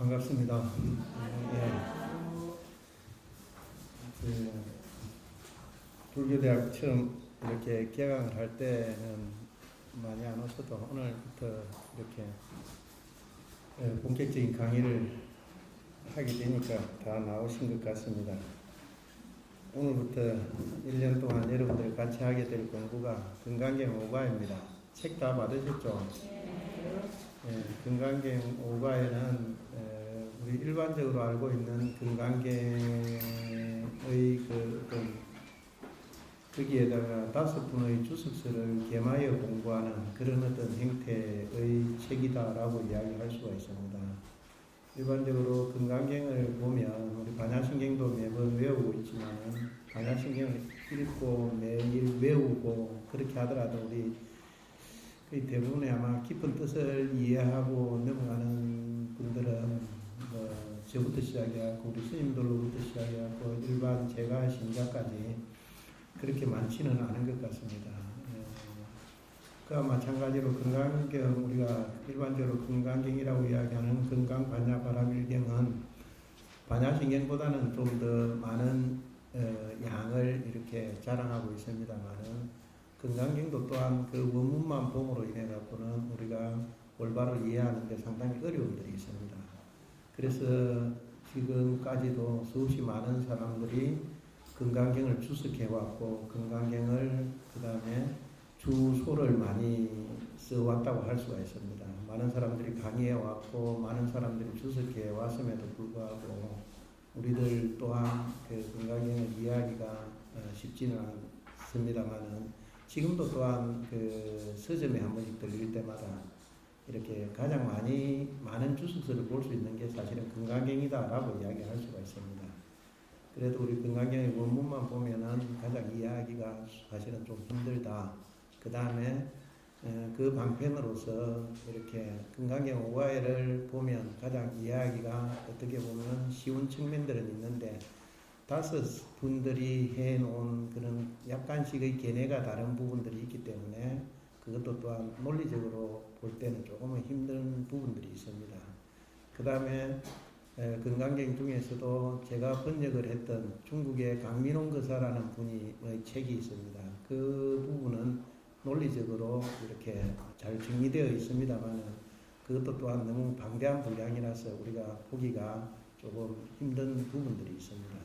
반갑습니다. 예, 그 불교대학 처음 이렇게 개강을 할 때는 많이 안 오셔도 오늘부터 이렇게 본격적인 강의를 하게 되니까 다 나오신 것 같습니다. 오늘부터 1년 동안 여러분들 같이 하게 될 공부가 금강경 5과입니다. 책 다 받으셨죠? 예, 금강경 5과에는 우리 일반적으로 알고 있는 금강경의 거기에다가 5분의 주석서를 개마하여 공부하는 그런 어떤 형태의 책이다라고 이야기할 수가 있습니다. 일반적으로 금강경을 보면 우리 반야심경도 매번 외우고 있지만 반야심경을 읽고 매일 외우고 그렇게 하더라도 우리 거의 대부분의 아마 깊은 뜻을 이해하고 넘어가는 분들은 저부터 시작해갖고 우리 스님들로부터 시작해갖고 일반 제가 신자까지 그렇게 많지는 않은 것 같습니다. 그와 마찬가지로 금강경 우리가 일반적으로 금강경이라고 이야기하는 금강반야바라밀경은 반야심경보다는 좀 더 많은 양을 이렇게 자랑하고 있습니다만은 금강경도 또한 그 원문만 봄으로 인해 갖고는 우리가 올바로 이해하는 데 상당히 어려움들이 있습니다. 그래서 지금까지도 수없이 많은 사람들이 금강경을 주석해 왔고 금강경을 그 다음에 주소를 많이 써왔다고 할 수가 있습니다. 많은 사람들이 강의해 왔고 많은 사람들이 주석해 왔음에도 불구하고 우리들 또한 그 금강경을 이해하기가 쉽지는 않습니다만은 지금도 또한 그 서점에 한 번씩 들릴 때마다 이렇게 가장 많은 주석서를 볼 수 있는 게 사실은 금강경이다라고 이야기할 수가 있습니다. 그래도 우리 금강경의 원문만 보면은 가장 이해하기가 사실은 좀 힘들다. 그 다음에 그 방편으로서 이렇게 금강경 5과를 보면 가장 이해하기가 어떻게 보면 쉬운 측면들은 있는데 5분들이 해놓은 그런 약간씩의 견해가 다른 부분들이 있기 때문에 그것도 또한 논리적으로 볼 때는 조금은 힘든 부분들이 있습니다. 그 다음에 금강경 중에서도 제가 번역을 했던 중국의 강민홍 거사라는 분의 책이 있습니다. 그 부분은 논리적으로 이렇게 잘 정리되어 있습니다만 그것도 또한 너무 방대한 분량이라서 우리가 보기가 조금 힘든 부분들이 있습니다.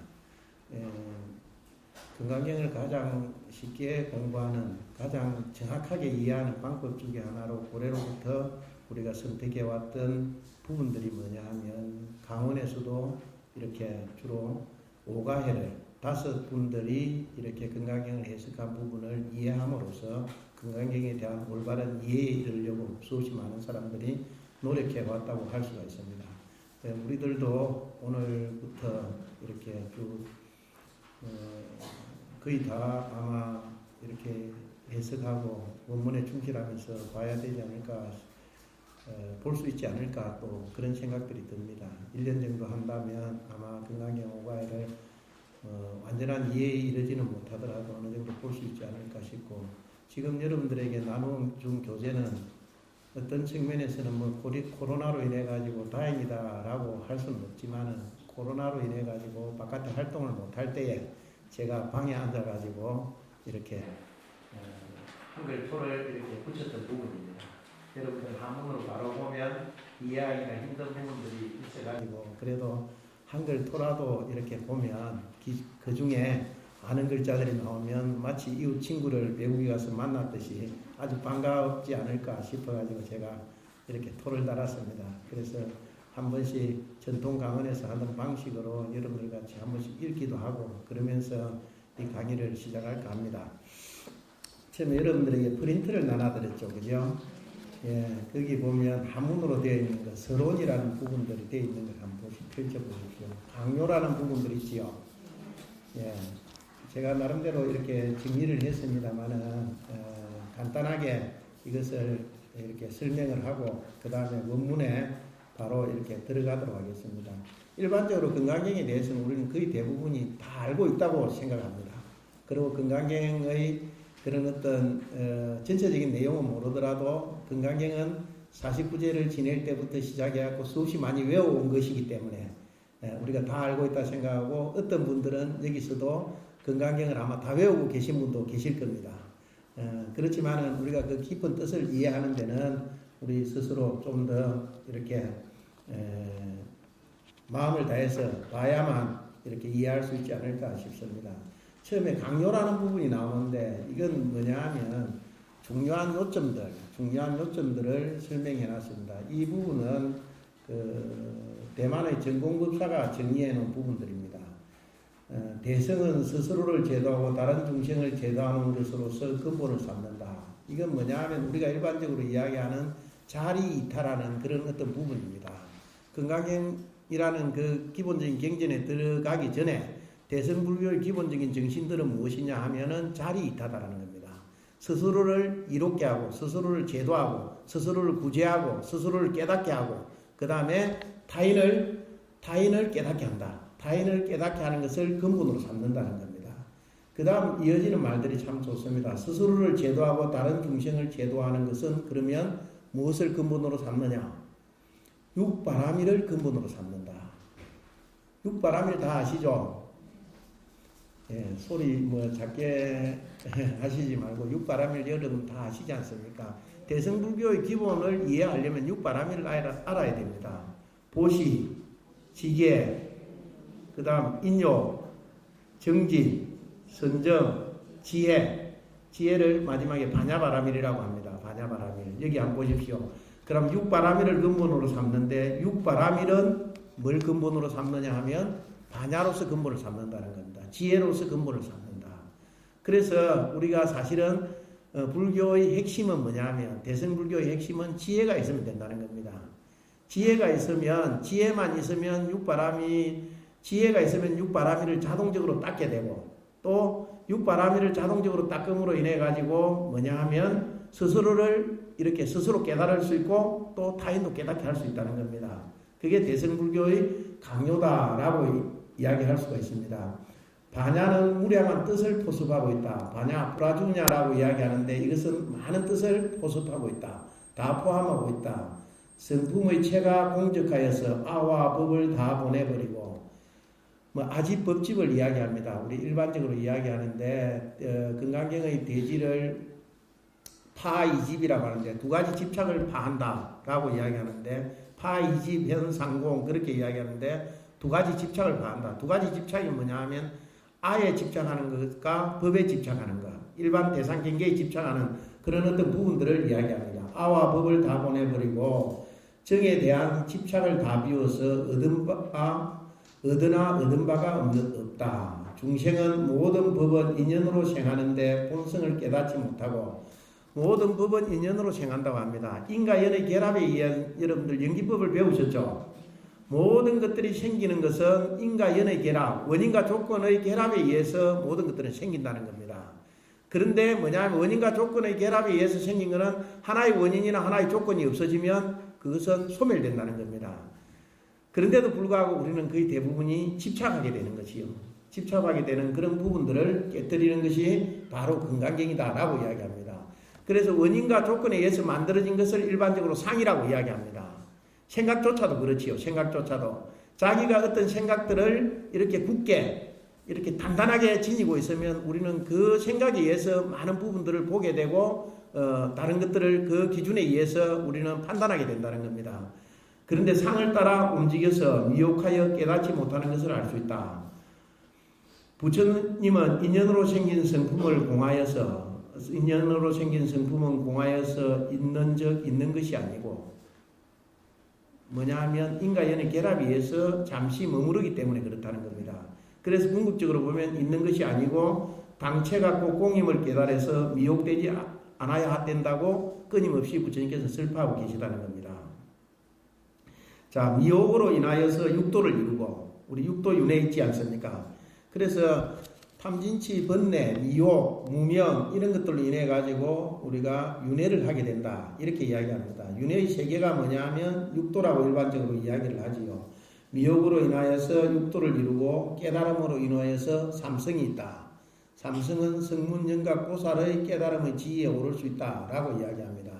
금강경을 가장 쉽게 공부하는 가장 정확하게 이해하는 방법 중에 하나로 고래로부터 우리가 선택해왔던 부분들이 뭐냐 하면 강원에서도 이렇게 주로 5가해를 5분들이 이렇게 금강경을 해석한 부분을 이해함으로써 금강경에 대한 올바른 이해에 이르려고 수없이 많은 사람들이 노력해왔다고 할 수가 있습니다. 우리들도 오늘부터 이렇게 거의 다 아마 이렇게 해석하고 원문에 충실하면서 봐야 되지 않을까, 볼 수 있지 않을까 또 그런 생각들이 듭니다. 1년 정도 한다면 아마 금강경 5과를 완전한 이해에 이르지는 못하더라도 어느 정도 볼 수 있지 않을까 싶고 지금 여러분들에게 나눈 교재는 어떤 측면에서는 코로나로 인해 가지고 다행이다라고 할 수는 없지만은 코로나로 인해 가지고 바깥에 활동을 못할 때에 제가 방에 앉아 가지고 이렇게 한글 토를 이렇게 붙였던 부분입니다. 여러분들 한문으로 바로 보면 이해하기가 힘든 부분들이 있어가지고 그래도 한글 토라도 이렇게 보면 그 중에 아는 글자들이 나오면 마치 이웃 친구를 외국에 가서 만났듯이 아주 반갑지 않을까 싶어가지고 제가 이렇게 토를 달았습니다. 그래서 한 번씩 전통 강원에서 하는 방식으로 여러분들 같이 한 번씩 읽기도 하고 그러면서 이 강의를 시작할까 합니다. 처음에 여러분들에게 프린트를 나눠드렸죠. 그죠? 예, 거기 보면 한문으로 되어 있는 거, 서론이라는 부분들이 되어 있는 걸 한번 펼쳐보십시오. 강요라는 부분들이 있지요. 예, 제가 나름대로 이렇게 정리를 했습니다만은, 간단하게 이것을 이렇게 설명을 하고, 그 다음에 원문에 바로 이렇게 들어가도록 하겠습니다. 일반적으로 금강경에 대해서는 우리는 거의 대부분이 다 알고 있다고 생각합니다. 그리고 금강경의 그런 어떤 전체적인 내용은 모르더라도 금강경은 49제를 지낼 때부터 시작해갖고 수없이 많이 외워온 것이기 때문에 우리가 다 알고 있다 생각하고 어떤 분들은 여기서도 건강경을 아마 다 외우고 계신 분도 계실 겁니다. 그렇지만은 우리가 그 깊은 뜻을 이해하는 데는 우리 스스로 좀 더 이렇게 마음을 다해서 봐야만 이렇게 이해할 수 있지 않을까 싶습니다. 처음에 강요라는 부분이 나오는데 이건 뭐냐 하면 중요한 요점들을 설명해 놨습니다. 이 부분은 대만의 전공법사가 정리해 놓은 부분들입니다. 대성은 스스로를 제도하고 다른 중생을 제도하는 것으로서 근본을 삼는다. 이건 뭐냐 하면 우리가 일반적으로 이야기하는 자리이탈하는 그런 어떤 부분입니다. 건강경이라는 그 기본적인 경전에 들어가기 전에 대성불교의 기본적인 정신들은 무엇이냐 하면은 자리이탈하는 겁니다. 스스로를 이롭게 하고 스스로를 제도하고 스스로를 구제하고 스스로를 깨닫게 하고 그 다음에 타인을 깨닫게 한다. 타인을 깨닫게 하는 것을 근본으로 삼는다는 겁니다. 그 다음 이어지는 말들이 참 좋습니다. 스스로를 제도하고 다른 중생을 제도하는 것은 그러면 무엇을 근본으로 삼느냐? 육바라밀을 근본으로 삼는다. 육바라밀 다 아시죠? 예, 소리 작게 하시지 말고 육바라밀 여러분 다 아시지 않습니까? 대성불교의 기본을 이해하려면 육바라밀을 알아야 됩니다. 보시, 지계, 그 다음 인욕, 정진, 선정, 지혜를 마지막에 반야바라밀이라고 합니다. 반야바라밀. 여기 한번 보십시오. 그럼 육바라밀을 근본으로 삼는데 육바라밀은 뭘 근본으로 삼느냐 하면 반야로서 근본을 삼는다는 겁니다. 지혜로서 근본을 삼는다. 그래서 우리가 사실은 불교의 핵심은 뭐냐면 대성불교의 핵심은 지혜가 있으면 된다는 겁니다. 지혜만 있으면 지혜가 있으면 육바라밀을 자동적으로 닦게 되고 또 육바라밀을 자동적으로 닦음으로 인해 가지고 뭐냐 하면 스스로를 이렇게 스스로 깨달을 수 있고 또 타인도 깨닫게 할 수 있다는 겁니다. 그게 대성불교의 강요다라고 이야기할 수가 있습니다. 반야는 무량한 뜻을 포섭하고 있다. 반야 프라중야라고 이야기하는데 이것은 많은 뜻을 포섭하고 있다. 다 포함하고 있다. 성품의 체가 공적하여서 아와 법을 다 보내버리고 아집 법집을 이야기합니다. 우리 일반적으로 이야기하는데 건강경의 대지를 파이집이라고 하는데 두 가지 집착을 파한다라고 이야기하는데 파이집 현상공 그렇게 이야기하는데 두 가지 집착을 파한다. 두 가지 집착이 뭐냐 하면 아에 집착하는 것과 법에 집착하는 것, 일반 대상 경계에 집착하는 그런 어떤 부분들을 이야기합니다. 아와 법을 다 보내버리고 정에 대한 집착을 다 비워서 얻은 바가 없다. 중생은 모든 법은 인연으로 생하는데 본성을 깨닫지 못하고 모든 법은 인연으로 생한다고 합니다. 인과연의 결합에 의한 여러분들 연기법을 배우셨죠? 모든 것들이 생기는 것은 인과연의 결합, 원인과 조건의 결합에 의해서 모든 것들은 생긴다는 겁니다. 그런데 뭐냐면 원인과 조건의 결합에 의해서 생긴 것은 하나의 원인이나 하나의 조건이 없어지면 그것은 소멸된다는 겁니다. 그런데도 불구하고 우리는 거의 대부분이 집착하게 되는 것이요. 집착하게 되는 그런 부분들을 깨뜨리는 것이 바로 건강경이다라고 이야기합니다. 그래서 원인과 조건에 의해서 만들어진 것을 일반적으로 상이라고 이야기합니다. 생각조차도 그렇지요. 생각조차도. 자기가 어떤 생각들을 이렇게 굳게, 이렇게 단단하게 지니고 있으면 우리는 그 생각에 의해서 많은 부분들을 보게 되고, 다른 것들을 그 기준에 의해서 우리는 판단하게 된다는 겁니다. 그런데 상을 따라 움직여서 미혹하여 깨닫지 못하는 것을 알 수 있다. 부처님은 인연으로 생긴 성품은 공하여서 있는 것이 아니고 뭐냐 하면 인과연의 결합에 의해서 잠시 머무르기 때문에 그렇다는 겁니다. 그래서 궁극적으로 보면 있는 것이 아니고 당체가 꼭 공임을 깨달아서 미혹되지 않아야 된다고 끊임없이 부처님께서 설파하고 계시다는 겁니다. 자, 미혹으로 인하여서 육도를 이루고 우리 육도 윤회 있지 않습니까? 그래서 탐진치, 번뇌, 미혹, 무명 이런 것들로 인해 가지고 우리가 윤회를 하게 된다. 이렇게 이야기합니다. 윤회의 세계가 뭐냐면 육도라고 일반적으로 이야기를 하지요. 미혹으로 인하여서 육도를 이루고 깨달음으로 인하여서 삼성이 있다. 삼성은 성문, 영각, 보살의 깨달음의 지위에 오를 수 있다라고 이야기합니다.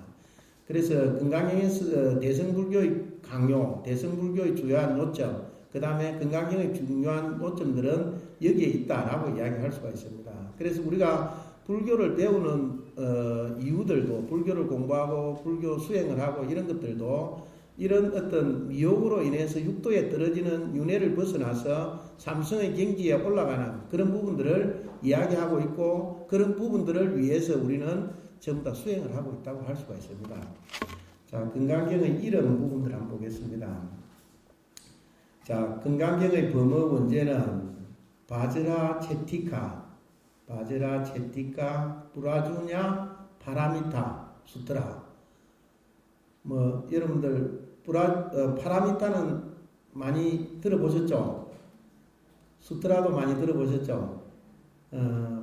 그래서 금강경에서 대승불교의 강요, 대승불교의 주요한 요점, 그 다음에 금강경의 중요한 요점들은 여기에 있다라고 이야기할 수가 있습니다. 그래서 우리가 불교를 배우는 이유들도, 불교를 공부하고 불교 수행을 하고 이런 것들도 이런 어떤 미혹으로 인해서 육도에 떨어지는 윤회를 벗어나서 삼성의 경지에 올라가는 그런 부분들을 이야기하고 있고, 그런 부분들을 위해서 우리는 전부 다 수행을 하고 있다고 할 수가 있습니다. 자, 금강경의 이런 부분들 한번 보겠습니다. 자, 금강경의 범어 원제는 바즈라 체티카, 브라주냐 파라미타 수트라. 뭐 여러분들 파라미타는 많이 들어보셨죠? 수트라도 많이 들어보셨죠?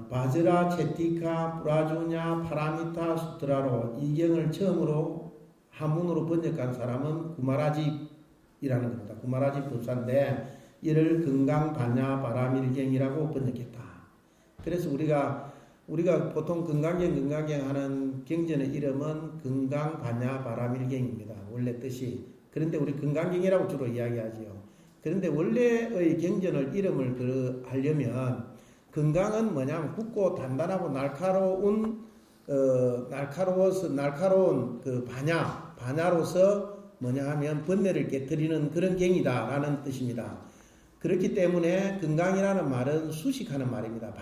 바즈라 체티카 브라주냐 파라미타 수트라로 이 경을 처음으로 한문으로 번역한 사람은 구마라집이라는 겁니다. 구마라집 법사인데 이를 금강반야 바라밀경이라고 번역했다. 그래서 우리가 보통 금강경 하는 경전의 이름은 금강반야 바라밀경입니다. 원래 뜻이. 그런데 우리 금강경이라고 주로 이야기하지요. 그런데 원래의 경전을 이름을 하려면 금강은 뭐냐면 굳고 단단하고 날카로운 그 반야로서 뭐냐 하면 번뇌를 깨뜨리는 그런 경이다라는 뜻입니다. 그렇기 때문에 금강이라는 말은 수식하는 말입니다.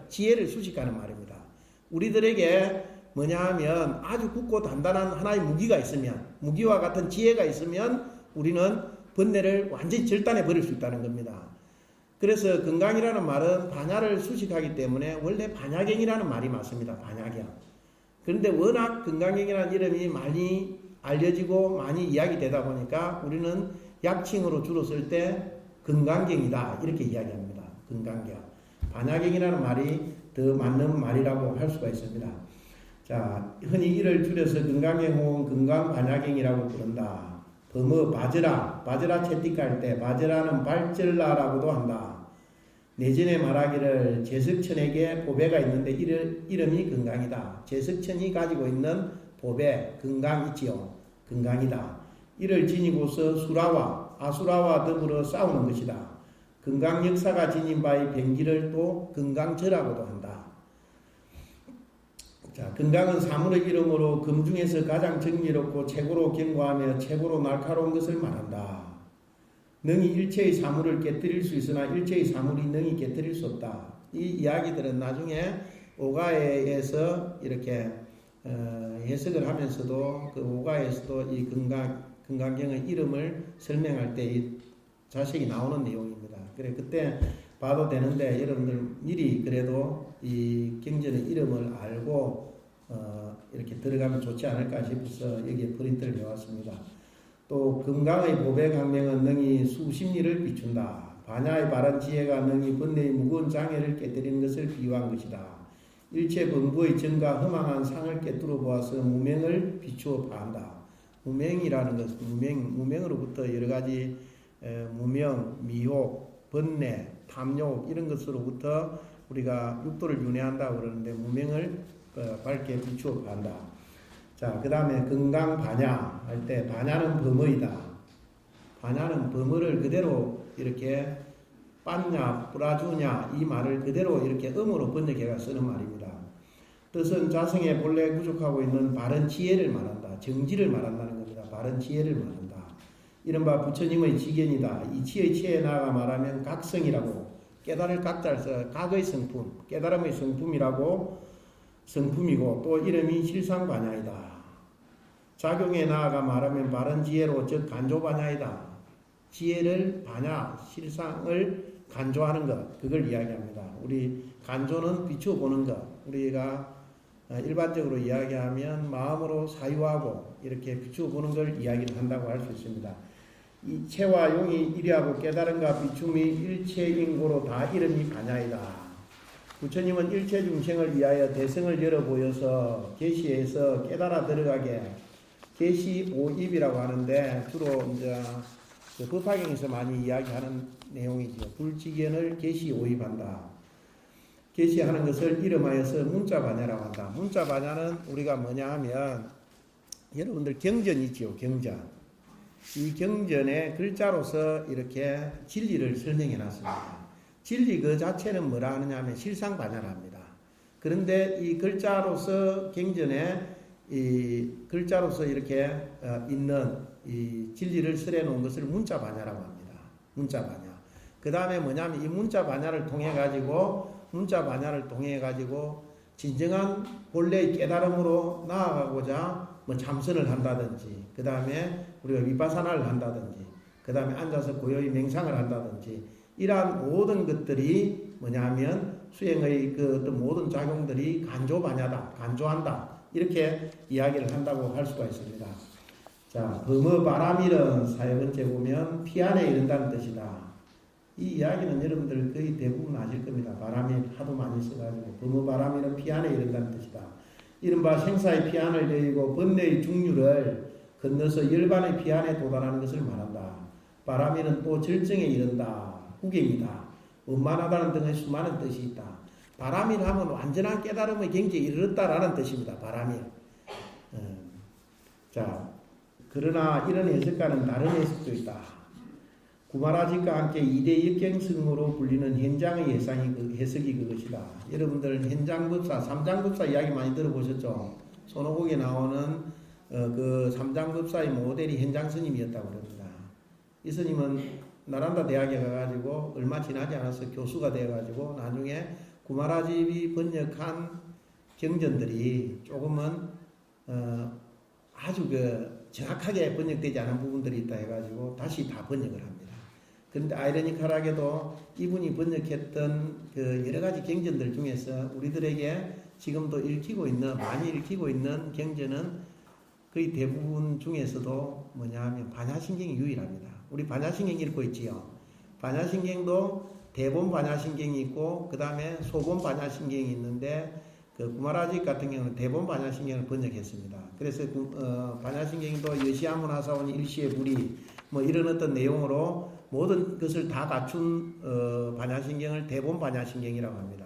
지혜를 수식하는 말입니다. 우리들에게 뭐냐 하면 아주 굳고 단단한 하나의 무기와 같은 지혜가 있으면 우리는 번뇌를 완전히 절단해 버릴 수 있다는 겁니다. 그래서 금강이라는 말은 반야를 수식하기 때문에 원래 반야경이라는 말이 맞습니다. 반야경. 그런데 워낙 금강경이라는 이름이 많이 알려지고 많이 이야기되다 보니까 우리는 약칭으로 주로 쓸 때 금강경이다 이렇게 이야기합니다. 금강경. 반야경이라는 말이 더 맞는 말이라고 할 수가 있습니다. 자, 흔히 이를 줄여서 금강경 혹은 금강반야경이라고 부른다. 범어 바즈라 채티카 할 때 바즈라는 발절라라고도 한다. 내전에 말하기를 제석천에게 보배가 있는데 이름이 금강이다. 제석천이 가지고 있는 보배, 금강 있지요. 금강이다. 이를 지니고서 수라와 아수라와 더불어 싸우는 것이다. 금강 역사가 지닌 바의 병기를 또 금강저라고도 한다. 자, 금강은 사물의 이름으로 금 중에서 가장 정리롭고 최고로 견고하며 최고로 날카로운 것을 말한다. 능히 일체의 사물을 깨뜨릴 수 있으나 일체의 사물이 능히 깨뜨릴 수 없다. 이 이야기들은 나중에 오가에에서 이렇게 해석을 하면서도 그 오가에서도 이 금강경의 이름을 설명할 때 이 자세히 나오는 내용입니다. 그래 그때 봐도 되는데 여러분들 미리 그래도 이 경전의 이름을 알고 이렇게 들어가면 좋지 않을까 싶어서 여기에 프린트를 해왔습니다. 또 금강의 보배 강명은 능히 수심리를 비춘다. 반야의 바른 지혜가 능히 번뇌의 무거운 장애를 깨뜨리는 것을 비유한 것이다. 일체 범부의 정과 허망한 상을 깨뜨려 보아서 무명을 비추어 파한다. 무명이라는 것은 무명으로부터 여러 가지 무명, 미혹, 번뇌, 탐욕 이런 것으로부터 우리가 육도를 윤회한다고 그러는데 무명을 밝게 비추어 간다. 자, 그 다음에 금강반야 할 때 반야는 범어이다. 반야는 범어를 그대로 이렇게 빤냐, 뿌라주냐 이 말을 그대로 이렇게 음으로 번역해가 쓰는 말입니다. 뜻은 자성의 본래 구족하고 있는 바른 지혜를 말한다. 정지를 말한다는 겁니다. 바른 지혜를 말한다. 이른바 부처님의 지견이다. 이치의 치에 나아가 말하면 각성이라고 깨달을 각자에서 각의 성품, 깨달음의 성품이고 또 이름이 실상반야이다. 작용에 나아가 말하면 바른 지혜로 즉 간조반야이다. 지혜를 반야, 실상을 간조하는 것, 그걸 이야기합니다. 우리 간조는 비추어 보는 것, 우리가 일반적으로 이야기하면 마음으로 사유하고 이렇게 비추어 보는 걸 이야기를 한다고 할 수 있습니다. 이 체와 용이 일이하고 깨달음과 비춤이 일체인고로 다 이름이 반야이다. 부처님은 일체 중생을 위하여 대성을 열어 보여서 계시에서 깨달아 들어가게 계시 오입이라고 하는데 주로 이제 법화경에서 많이 이야기하는 내용이죠. 불지견을 계시 오입한다. 계시하는 것을 이름하여서 문자반야라고 한다. 문자반야는 우리가 뭐냐 하면 여러분들 경전 있지요, 경전. 이 경전에 글자로서 이렇게 진리를 설명해 놨습니다. 진리 그 자체는 뭐라 하느냐 하면 실상반야랍니다. 그런데 이 글자로서 경전에 이 글자로서 이렇게 있는 이 진리를 설해 놓은 것을 문자반야라고 합니다. 문자반야. 그 다음에 뭐냐면 이 문자반야를 통해 가지고 진정한 본래의 깨달음으로 나아가고자 뭐 참선을 한다든지, 그 다음에 우리가 위파사나를 한다든지, 그 다음에 앉아서 고요히 맹상을 한다든지, 이러한 모든 것들이 뭐냐면 수행의 그 어떤 모든 작용들이 간조반야다, 간조한다, 이렇게 이야기를 한다고 할 수가 있습니다. 자, 범어바람일은 4번째 보면 피안에 이른다는 뜻이다. 이 이야기는 여러분들 거의 대부분 아실 겁니다. 바람이 하도 많이 써가지고 범어바람일은 피안에 이른다는 뜻이다. 이른바 생사의 피안을 여의고 번뇌의 중류를 건너서 열반의 피안에 도달하는 것을 말한다. 바람일은 또 절정에 이른다. 후경이다. 원만하다는 등의 수많은 뜻이 있다. 바람일 하면 완전한 깨달음의 경지에 이르렀다라는 뜻입니다. 바람일. 자, 그러나 이런 해석과는 다른 해석도 있다. 구마라직과 함께 2대 역경승으로 불리는 현장의 해석이 그것이다. 여러분들 현장법사, 삼장법사 이야기 많이 들어보셨죠? 손오공에 나오는 그 삼장법사의 모델이 현장스님이었다고 그럽니다. 이 스님은 나란다 대학에 가가지고 얼마 지나지 않아서 교수가 되어가지고 나중에 구마라집이 번역한 경전들이 조금은 아주 정확하게 번역되지 않은 부분들이 있다 해가지고 다시 다 번역을 합니다. 그런데 아이러니컬하게도 이분이 번역했던 그 여러 가지 경전들 중에서 우리들에게 지금도 많이 읽히고 있는 경전은 거의 대부분 중에서도 뭐냐 하면 반야신경이 유일합니다. 우리 반야신경 읽고 있지요. 반야신경도 대본 반야신경이 있고 그 다음에 소본 반야신경이 있는데 그 구마라집 같은 경우는 대본 반야신경을 번역했습니다. 그래서 반야신경도 여시아문하사원 일시의 불이 뭐 이런 어떤 내용으로 모든 것을 다 갖춘 반야신경을 대본 반야신경이라고 합니다.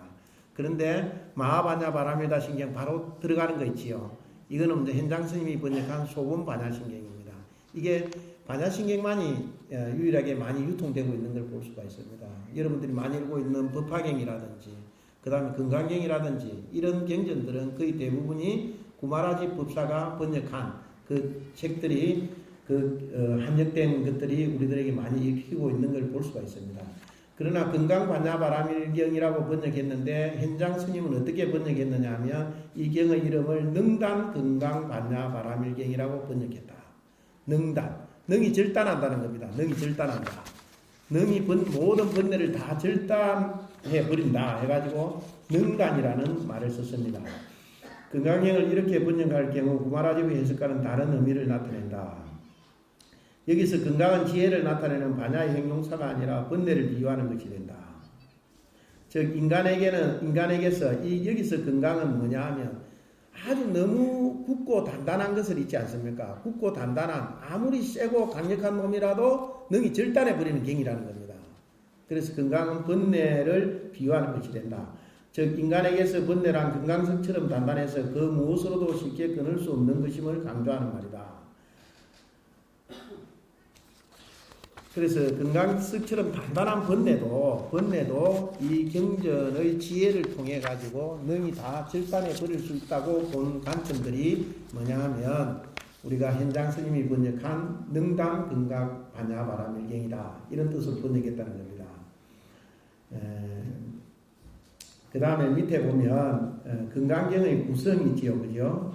그런데 마하반야 바라밀다 신경 바로 들어가는 거 있지요. 이거는 이제 현장 스님이 번역한 소본 반야신경입니다. 이게 반야신경만이 유일하게 많이 유통되고 있는 걸 볼 수가 있습니다. 여러분들이 많이 읽고 있는 법화경이라든지 그 다음에 건강경이라든지 이런 경전들은 거의 대부분이 구마라집 법사가 번역한 그 책들이 한역된 것들이 우리들에게 많이 읽히고 있는 걸 볼 수가 있습니다. 그러나 건강반야바라밀경이라고 번역했는데 현장 스님은 어떻게 번역했느냐 하면 이 경의 이름을 능단 건강반야바라밀경이라고 번역했다. 능단. 능이 절단한다는 겁니다. 능이 절단한다. 능이 모든 번뇌를 다 절단해 버린다 해가지고 능단이라는 말을 썼습니다. 건강경을 이렇게 번역할 경우 구마라집의 해석과는 다른 의미를 나타낸다. 여기서 건강한 지혜를 나타내는 반야의 형용사가 아니라 번뇌를 비유하는 것이 된다. 즉 인간에게서 여기서 건강은 뭐냐 하면 아주 너무 굳고 단단한 것을 잊지 않습니까? 굳고 단단한 아무리 세고 강력한 놈이라도 능히 절단해 버리는 경이라는 겁니다. 그래서 건강은 번뇌를 비유하는 것이 된다. 즉 인간에게서 번뇌란 건강석처럼 단단해서 그 무엇으로도 쉽게 끊을 수 없는 것임을 강조하는 말이다. 그래서 건강석처럼 단단한 번뇌도 이 경전의 지혜를 통해 가지고 능히 다 절단해 버릴 수 있다고 본 관점들이 뭐냐 하면 우리가 현장 스님이 번역한 능담 건강 반야바라밀경이다 이런 뜻으로 번역했다는 겁니다. 그 다음에 밑에 보면 건강경의 구성이 있지요, 그죠?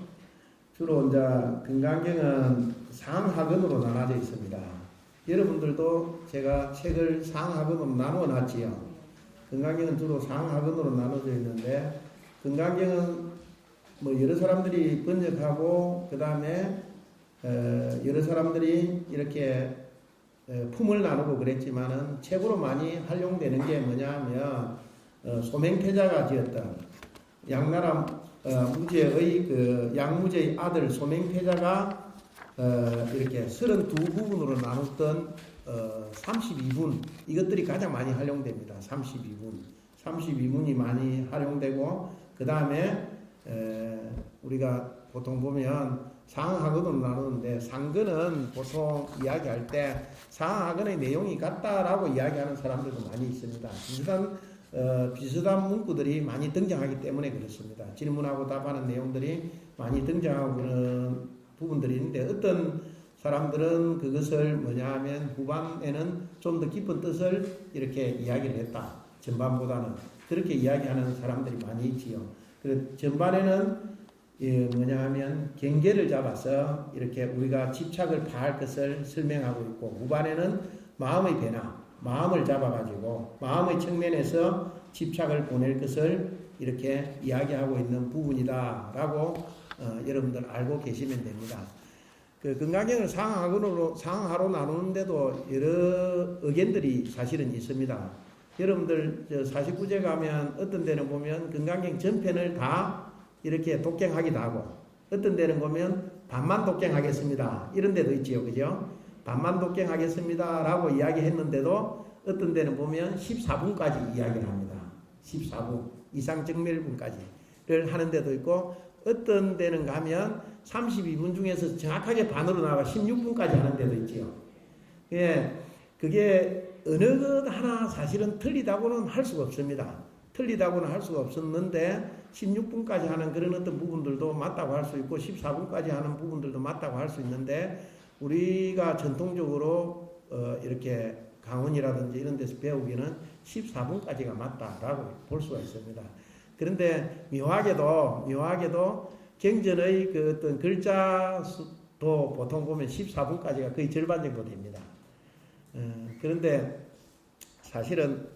주로 이제 건강경은 상하근으로 나눠져 있습니다. 여러분들도 제가 책을 상하근으로 나누어 놨지요. 건강경은 주로 상하근으로 나눠져 있는데 건강경은 뭐 여러 사람들이 번역하고 그 다음에 여러 사람들이 이렇게 품을 나누고 그랬지만은 책으로 많이 활용되는 게 뭐냐면 소맹태자가 지었던 양나라 무제의 그 양무제의 아들 소맹태자가 이렇게 32부분으로 나눴던 32분 이것들이 가장 많이 활용됩니다. 32분이 많이 활용되고 그 다음에 우리가 보통 보면 상하하건으로 나누는데 상근은 보통 이야기할 때 상하하건의 내용이 같다라고 이야기하는 사람들도 많이 있습니다. 비슷한 문구들이 많이 등장하기 때문에 그렇습니다. 질문하고 답하는 내용들이 많이 등장하고 그런 부분들이 있는데 어떤 사람들은 그것을 뭐냐 하면 후반에는 좀 더 깊은 뜻을 이렇게 이야기를 했다. 전반보다는. 그렇게 이야기하는 사람들이 많이 있지요. 그 전반에는 뭐냐 하면 경계를 잡아서 이렇게 우리가 집착을 파할 것을 설명하고 있고 후반에는 마음의 변화, 마음을 잡아가지고 마음의 측면에서 집착을 보낼 것을 이렇게 이야기하고 있는 부분이다라고 여러분들 알고 계시면 됩니다. 그 건강경을 상하로 나누는데도 여러 의견들이 사실은 있습니다. 여러분들 49제 가면 어떤 데는 보면 건강경 전편을 다 이렇게 독경하기도 하고 어떤 데는 보면 반만 독경하겠습니다. 이런 데도 있지요. 그죠? 반만 독경하겠습니다. 라고 이야기했는데도 어떤 데는 보면 14분까지 이야기를 합니다. 14분 이상정멸분까지를 하는 데도 있고 어떤 데는 가면 32분 중에서 정확하게 반으로 나가 16분까지 하는 데도 있지요. 예, 그게 어느 것 하나 사실은 틀리다고는 할 수가 없습니다. 틀리다고는 할 수가 없었는데 16분까지 하는 그런 어떤 부분들도 맞다고 할 수 있고 14분까지 하는 부분들도 맞다고 할 수 있는데 우리가 전통적으로 이렇게 강원이라든지 이런 데서 배우기는 14분까지가 맞다라고 볼 수가 있습니다. 그런데 묘하게도 경전의 그 어떤 글자 수도 보통 보면 14분까지가 거의 절반 정도 됩니다. 그런데 사실은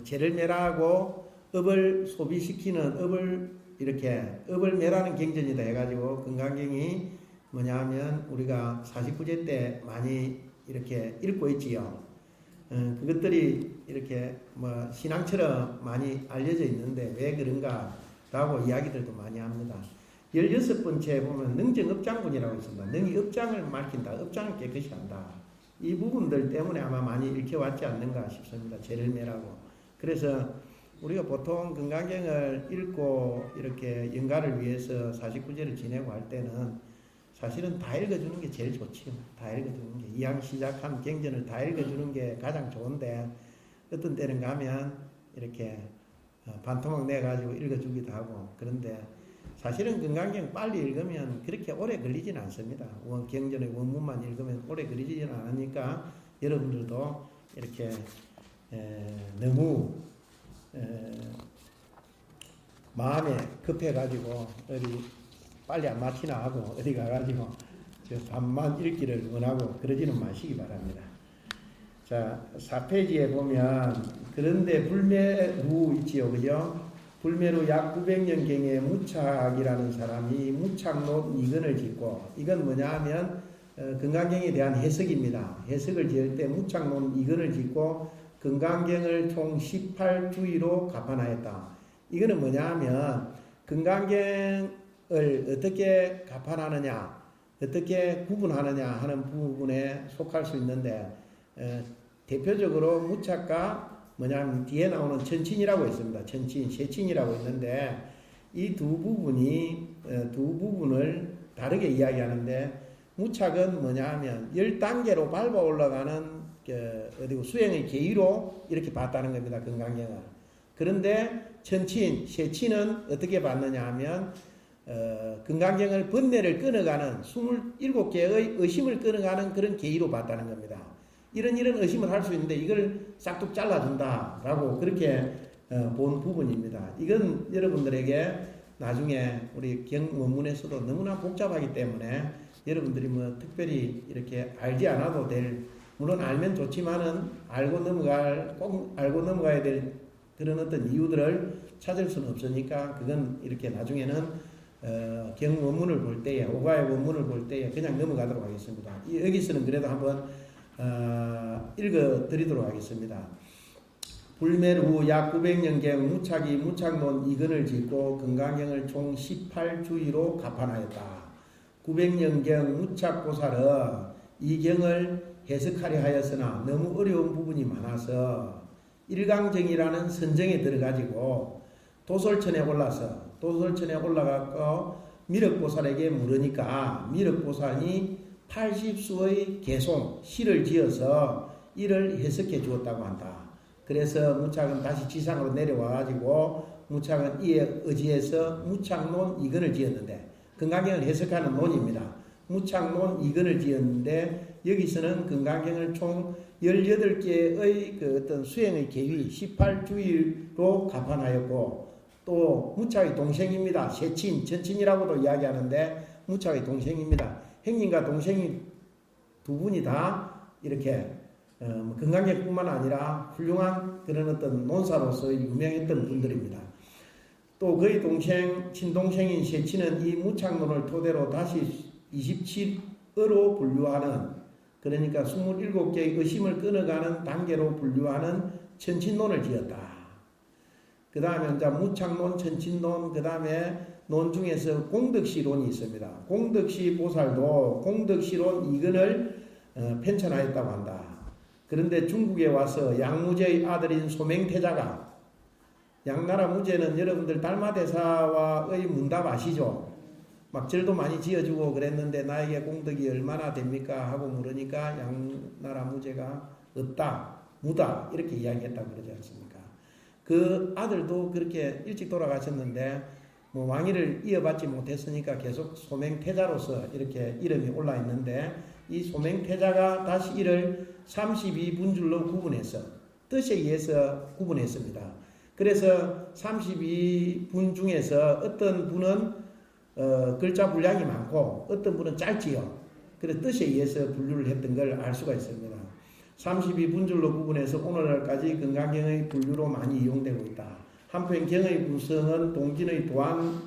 죄를 멸하고 업을 소비시키는 업을 멸하는 경전이다 해가지고 건강경이 뭐냐 하면 우리가 49제 때 많이 이렇게 읽고 있지요. 그것들이 이렇게 뭐 신앙처럼 많이 알려져 있는데 왜 그런가라고 이야기들도 많이 합니다. 16번째 보면 능정업장분이라고 있습니다. 능이 업장을 밝힌다. 업장을 깨끗이 한다. 이 부분들 때문에 아마 많이 읽혀왔지 않는가 싶습니다. 죄를 멸하고. 그래서 우리가 보통 건강경을 읽고 이렇게 영가를 위해서 49제를 지내고 할 때는 사실은 다 읽어주는 게 제일 좋지요. 다 읽어주는 게. 이왕 시작한 경전을 다 읽어주는 게 가장 좋은데 어떤 때는 가면 이렇게 반토막 내가지고 읽어주기도 하고 그런데 사실은 건강경 빨리 읽으면 그렇게 오래 걸리지는 않습니다. 경전의 원문만 읽으면 오래 걸리지는 않으니까 여러분들도 이렇게 너무 마음에 급해가지고 어디 빨리 안 마치나 하고 어디 가가지고 저 반만 읽기를 원하고 그러지는 마시기 바랍니다. 자, 4페이지에 보면 그런데 불매루 있지요. 그죠? 불매루 약 900년경에 무착이라는 사람이 무착론 이건을 짓고 이건 뭐냐 하면 건강경에 대한 해석입니다. 해석을 지을 때 무착론 이건을 짓고 건강경을 총 18주의로 가판하였다. 이거는 뭐냐 하면 건강경을 어떻게 가판하느냐 어떻게 구분하느냐 하는 부분에 속할 수 있는데 대표적으로 무착과 뭐냐면 뒤에 나오는 천친이라고 있습니다. 천친, 세친이라고 있는데 이 두 부분을 다르게 이야기하는데 무착은 뭐냐 하면 10단계로 밟아 올라가는 수행의 계위로 이렇게 봤다는 겁니다. 건강경을. 그런데 천친, 세친은 어떻게 봤느냐 하면 건강경을 번뇌를 끊어가는 27개의 의심을 끊어가는 그런 계위로 봤다는 겁니다. 이런 의심을 할 수 있는데 이걸 싹둑 잘라준다라고 그렇게 본 부분입니다. 이건 여러분들에게 나중에 우리 원문에서도 너무나 복잡하기 때문에 여러분들이 뭐 특별히 이렇게 알지 않아도 될 물론 알면 좋지만은 꼭 알고 넘어가야 될 그런 어떤 이유들을 찾을 수는 없으니까 그건 이렇게 나중에는 경원문을 볼 때에 오가의 원문을 볼 때에 그냥 넘어가도록 하겠습니다. 여기서는 그래도 한번 읽어 드리도록 하겠습니다. 불멸 후 약 900년경 무착이 무착론 이건을 짓고 건강경을 총 18주의로 가판하였다. 900년경 무착보살은 이 경을 해석하려 하였으나 너무 어려운 부분이 많아서 일강정이라는 선정에 들어가지고 도솔천에 올라가고 미륵보살에게 물으니까 미륵보살이 80수의 개송, 시를 지어서 이를 해석해 주었다고 한다. 그래서 무착은 다시 지상으로 내려와가지고 무착은 이에 의지해서 무착론 이근을 지었는데, 금강경을 해석하는 논입니다. 무착론 이근을 지었는데, 여기서는 금강경을 총 18개의 그 어떤 수행의 계위 18주의로 가판하였고, 또 무착의 동생입니다. 세친, 전친이라고도 이야기하는데 무착의 동생입니다. 형님과 동생이 두 분이 다 이렇게 금강경뿐만 아니라 훌륭한 그런 어떤 논사로서 유명했던 분들입니다. 또 그의 동생, 친동생인 세친은 이 무착론을 토대로 다시 27어로 분류하는, 그러니까 27개의 의심을 끊어가는 단계로 분류하는 천친론을 지었다. 그 다음에 이제 무착론, 천친론, 그 다음에 논 중에서 공덕시론이 있습니다. 공덕시 보살도 공덕시론 이근을 편찬하였다고 한다. 그런데 중국에 와서 양무제의 아들인 소맹태자가, 양나라 무제는 여러분들 달마대사와의 문답 아시죠? 막 절도 많이 지어주고 그랬는데 나에게 공덕이 얼마나 됩니까? 하고 물으니까 양나라 무제가 없다, 무다 이렇게 이야기했다고 그러지 않습니까? 그 아들도 그렇게 일찍 돌아가셨는데 뭐 왕위를 이어받지 못했으니까 계속 소맹태자로서 이렇게 이름이 올라 있는데, 이 소맹태자가 다시 이를 32분줄로 구분해서 뜻에 의해서 구분했습니다. 그래서 32분 중에서 어떤 분은 글자 분량이 많고 어떤 분은 짧지요. 그래서 뜻에 의해서 분류를 했던 걸 알 수가 있습니다. 32분줄로 구분해서 오늘날까지 금강경의 분류로 많이 이용되고 있다. 한편 경의 구성은 동진의 도안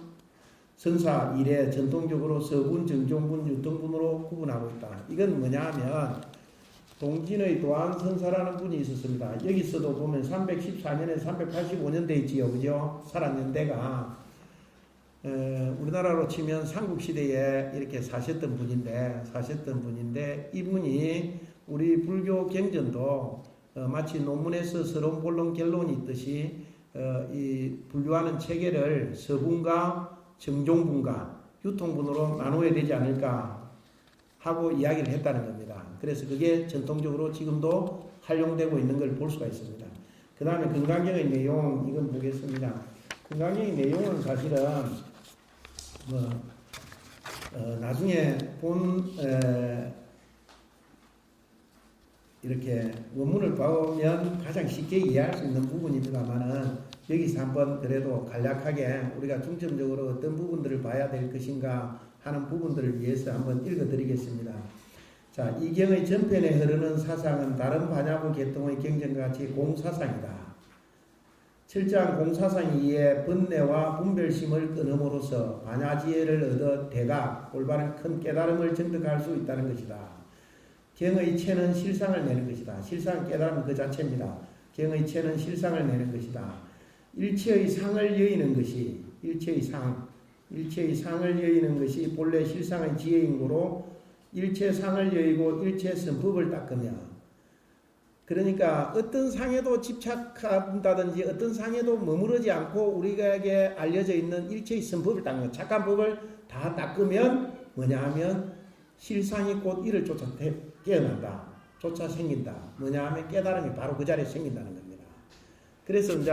선사 이래 전통적으로 서분, 정종분, 유통분으로 구분하고 있다. 이건 뭐냐 하면 동진의 도안 선사라는 분이 있었습니다. 여기서도 보면 314년에 385년 돼 있지요. 그죠? 살았는 데가 우리나라로 치면 삼국시대에 이렇게 사셨던 분인데 이분이 우리 불교 경전도 마치 논문에서 서론, 본론, 결론이 있듯이 이 분류하는 체계를 서분과 정종분과 유통분으로 나누어야 되지 않을까 하고 이야기를 했다는 겁니다. 그래서 그게 전통적으로 지금도 활용되고 있는 걸 볼 수가 있습니다. 그 다음에 금강경의 내용, 이건 보겠습니다. 금강경의 내용은 사실은 나중에 이렇게 원문을 보면 가장 쉽게 이해할 수 있는 부분입니다만은, 여기서 한번 그래도 간략하게 우리가 중점적으로 어떤 부분들을 봐야 될 것인가 하는 부분들을 위해서 한번 읽어드리겠습니다. 자, 이 경의 전편에 흐르는 사상은 다른 반야부 계통의 경전과 같이 공사상이다. 철저한 공사상이기에 번뇌와 분별심을 끊음으로써 반야지혜를 얻어 대각 올바른 큰 깨달음을 정득할 수 있다는 것이다. 경의 체는 실상을 내는 것이다. 실상 깨달음 그 자체입니다. 경의 체는 실상을 내는 것이다. 일체의 상을 여의는 것이, 일체의 상을 여의는 것이 본래 실상의 지혜인 고로 일체 상을 여의고 일체 선법을 닦으며, 그러니까 어떤 상에도 집착한다든지 어떤 상에도 머무르지 않고 우리에게 알려져 있는 일체의 선법을 닦는, 착한 법을 다 닦으면 뭐냐 하면 실상이 곧 이를 쫓아 깨어난다, 쫓아 생긴다. 뭐냐 하면 깨달음이 바로 그 자리에 생긴다는 겁니다. 그래서 이제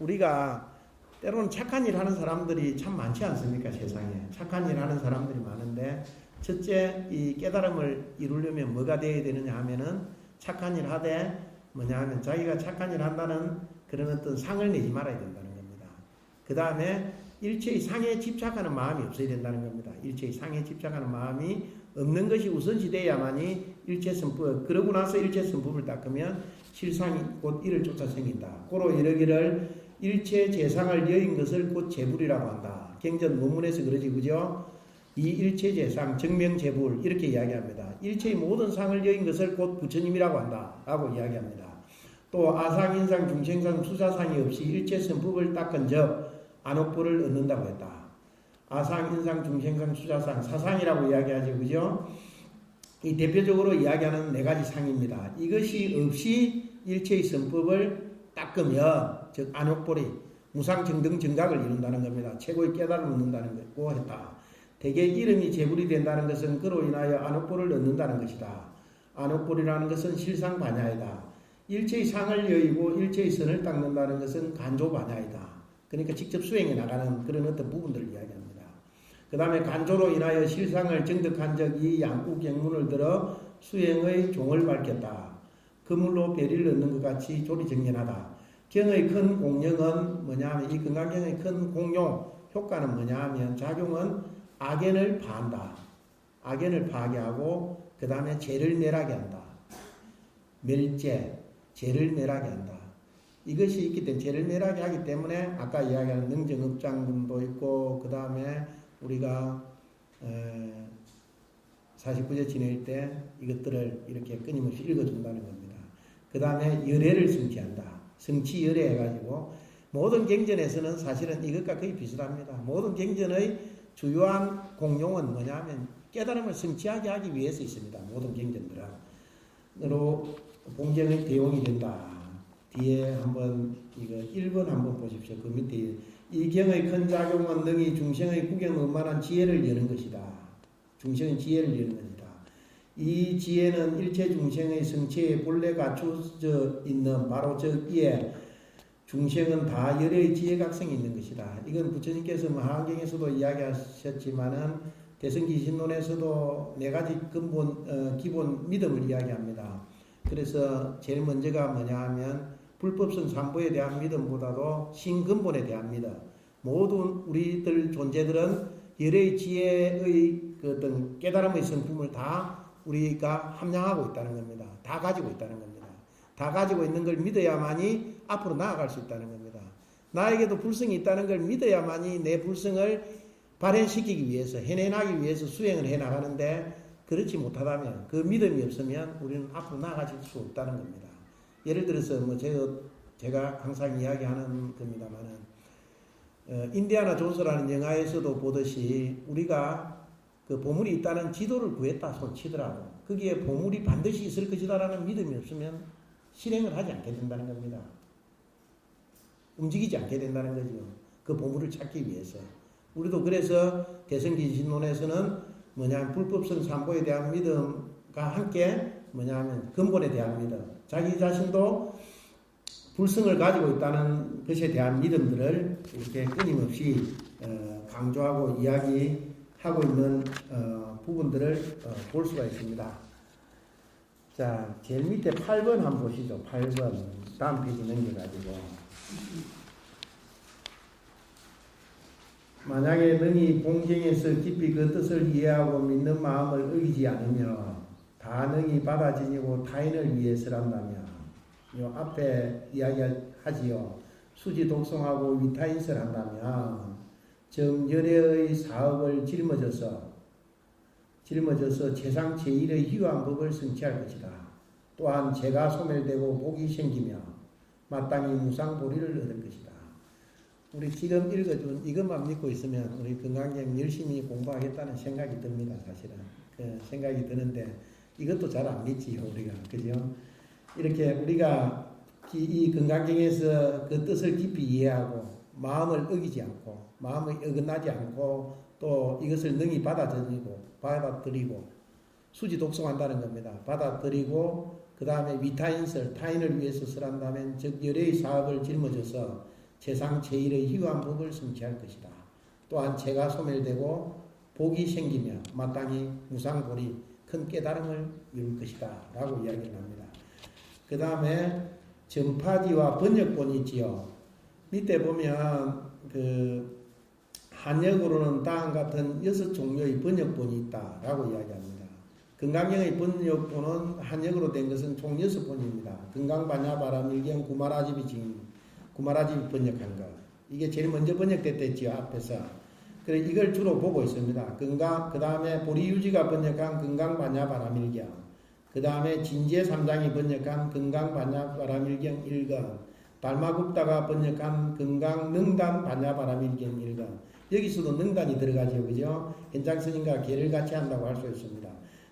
우리가 때로는 착한 일 하는 사람들이 참 많지 않습니까? 세상에 착한 일 하는 사람들이 많은데, 첫째 이 깨달음을 이루려면 뭐가 되어야 되느냐 하면은 착한 일 하되 뭐냐 하면 자기가 착한 일 한다는 그런 어떤 상을 내지 말아야 된다는 겁니다. 그 다음에 일체의 상에 집착하는 마음이 없어야 된다는 겁니다. 일체의 상에 집착하는 마음이 없는 것이 우선시돼야만이 일체선법, 그러고 나서 일체선법을 닦으면 실상이 곧 이를 쫓아 생긴다. 고로 이러기를 일체 재상을 여인 것을 곧 재불이라고 한다. 경전 원문에서 그러지, 그죠? 이 일체 재상, 정명재불 이렇게 이야기합니다. 일체의 모든 상을 여인 것을 곧 부처님이라고 한다 라고 이야기합니다. 또 아상, 인상, 중생상, 수사상이 없이 일체선법을 닦은 적 안옥불을 얻는다고 했다. 아상, 인상, 중생상, 수자상, 사상이라고 이야기하죠. 그죠? 이 대표적으로 이야기하는 네 가지 상입니다. 이것이 없이 일체의 선법을 닦으면, 즉 안옥불이 무상정등 정각을 이룬다는 겁니다. 최고의 깨달음을 얻는다는 거고 했다. 대개 이름이 재불이 된다는 것은 그로 인하여 안옥보를 얻는다는 것이다. 안옥보리라는 것은 실상반야이다. 일체의 상을 여의고 일체의 선을 닦는다는 것은 간조반야이다. 그러니까 직접 수행해 나가는 그런 어떤 부분들을 이야기합니다. 그 다음에 간조로 인하여 실상을 정득한 적 이 양국경문을 들어 수행의 종을 밝혔다. 그물로 배리를 얻는 것 같이 조리정연하다. 경의 큰 공력은 뭐냐 하면 이 건강경의 큰 공용 효과는 뭐냐 하면 작용은 악연을 파한다. 악연을 파하게 하고 그 다음에 죄를 멸하게 한다. 멸죄, 죄를 멸하게 한다. 이것이 있기 때문에 죄를 멸하게 하기 때문에 아까 이야기하는 능정업장분도 있고 그 다음에 우리가 49제 지낼 때 이것들을 이렇게 끊임없이 읽어준다는 겁니다. 그 다음에 열애를 성취한다. 성취 열애 해가지고 모든 경전에서는 사실은 이것과 거의 비슷합니다. 모든 경전의 주요한 공용은 뭐냐면 깨달음을 성취하게 하기 위해서 있습니다. 모든 경전들은. 으로 공경의 대용이 된다. 뒤에 한번 이거 1번 한번 보십시오. 그 밑에 이 경의 큰 작용은 능히 중생의 구경만한 지혜를 여는 것이다. 중생의 지혜를 여는 것이다. 이 지혜는 일체 중생의 성체에 본래 갖춰져 있는 바로 저기에 중생은 다 열의 지혜각성이 있는 것이다. 이건 부처님께서 마하경에서도 이야기하셨지만은 대승기신론에서도 네 가지 근본 기본 믿음을 이야기합니다. 그래서 제일 먼저가 뭐냐 하면 불법성 삼보에 대한 믿음보다도 신근본에 대한 믿음. 모든 우리들 존재들은 열의 지혜의 그 어떤 깨달음의 성품을 다 우리가 함양하고 있다는 겁니다. 다 가지고 있다는 겁니다. 다 가지고 있는 걸 믿어야만이 앞으로 나아갈 수 있다는 겁니다. 나에게도 불성이 있다는 걸 믿어야만이 내 불성을 발현시키기 위해서, 해내나기 위해서 수행을 해나가는데 그렇지 못하다면, 그 믿음이 없으면 우리는 앞으로 나아가실 수 없다는 겁니다. 예를 들어서 뭐 제가 항상 이야기하는 겁니다만은 인디아나 존스라는 영화에서도 보듯이 우리가 그 보물이 있다는 지도를 구했다 손 치더라도 거기에 보물이 반드시 있을 것이다라는 믿음이 없으면 실행을 하지 않게 된다는 겁니다. 움직이지 않게 된다는 거죠. 그 보물을 찾기 위해서. 우리도 그래서 대승기신론에서는 뭐냐면 불법성 삼보에 대한 믿음과 함께 뭐냐면 근본에 대한 믿음, 자기 자신도 불성을 가지고 있다는 것에 대한 믿음들을 이렇게 끊임없이 강조하고 이야기하고 있는 부분들을 볼 수가 있습니다. 자, 제일 밑에 8번 한번 보시죠. 8번 다음 페이지 넘겨가지고 만약에 너희 공경에서 깊이 그 뜻을 이해하고 믿는 마음을 어기지 않으며 다 너희 받아지니고 타인을 위해서란다며 요 앞에 이야기하지요. 수지 독성하고 위타인설 한다며 정열애의 사업을 짊어져서 최상 제1의 희유한 법을 성취할 것이다. 또한 죄가 소멸되고 복이 생기며 마땅히 무상보리를 얻을 것이다. 우리 지금 읽어준 이것만 믿고 있으면 우리 건강경 열심히 공부하겠다는 생각이 듭니다. 사실은 그 생각이 드는데 이것도 잘 안 믿지요 우리가. 그죠? 이렇게 우리가 이 건강경에서 그 뜻을 깊이 이해하고 마음을 어기지 않고 마음을 어긋나지 않고 또 이것을 능히 받아들이고 수지 독성한다는 겁니다. 받아들이고 그 다음에 위타인설 타인을 위해서 설한다면 즉 열애의 사업을 짊어져서 최상 제1의 희유한 법을 성취할 것이다. 또한 죄가 소멸되고 복이 생기며 마땅히 무상보리 큰 깨달음을 이룰 것이다 라고 이야기를 합니다. 그 다음에 전파지와 번역본이 있지요. 밑에 보면 그 한역으로는 다음 같은 6종류의 번역본이 있다 라고 이야기합니다. 건강경의 번역본은 한역으로 된 것은 총 6본입니다. 건강반야바라밀경 구마라집이 번역한 거. 이게 제일 먼저 번역됐댔지요, 앞에서. 그래, 이걸 주로 보고 있습니다. 그 다음에 보리유지가 번역한 건강반야바라밀경. 그 다음에 진제 3장이 번역한 건강반야바라밀경 1권. 달마굽다가 번역한 건강능단반야바라밀경 1권. 여기서도 능단이 들어가죠, 그죠? 현장스님과 계를 같이 한다고 할 수 있습니다.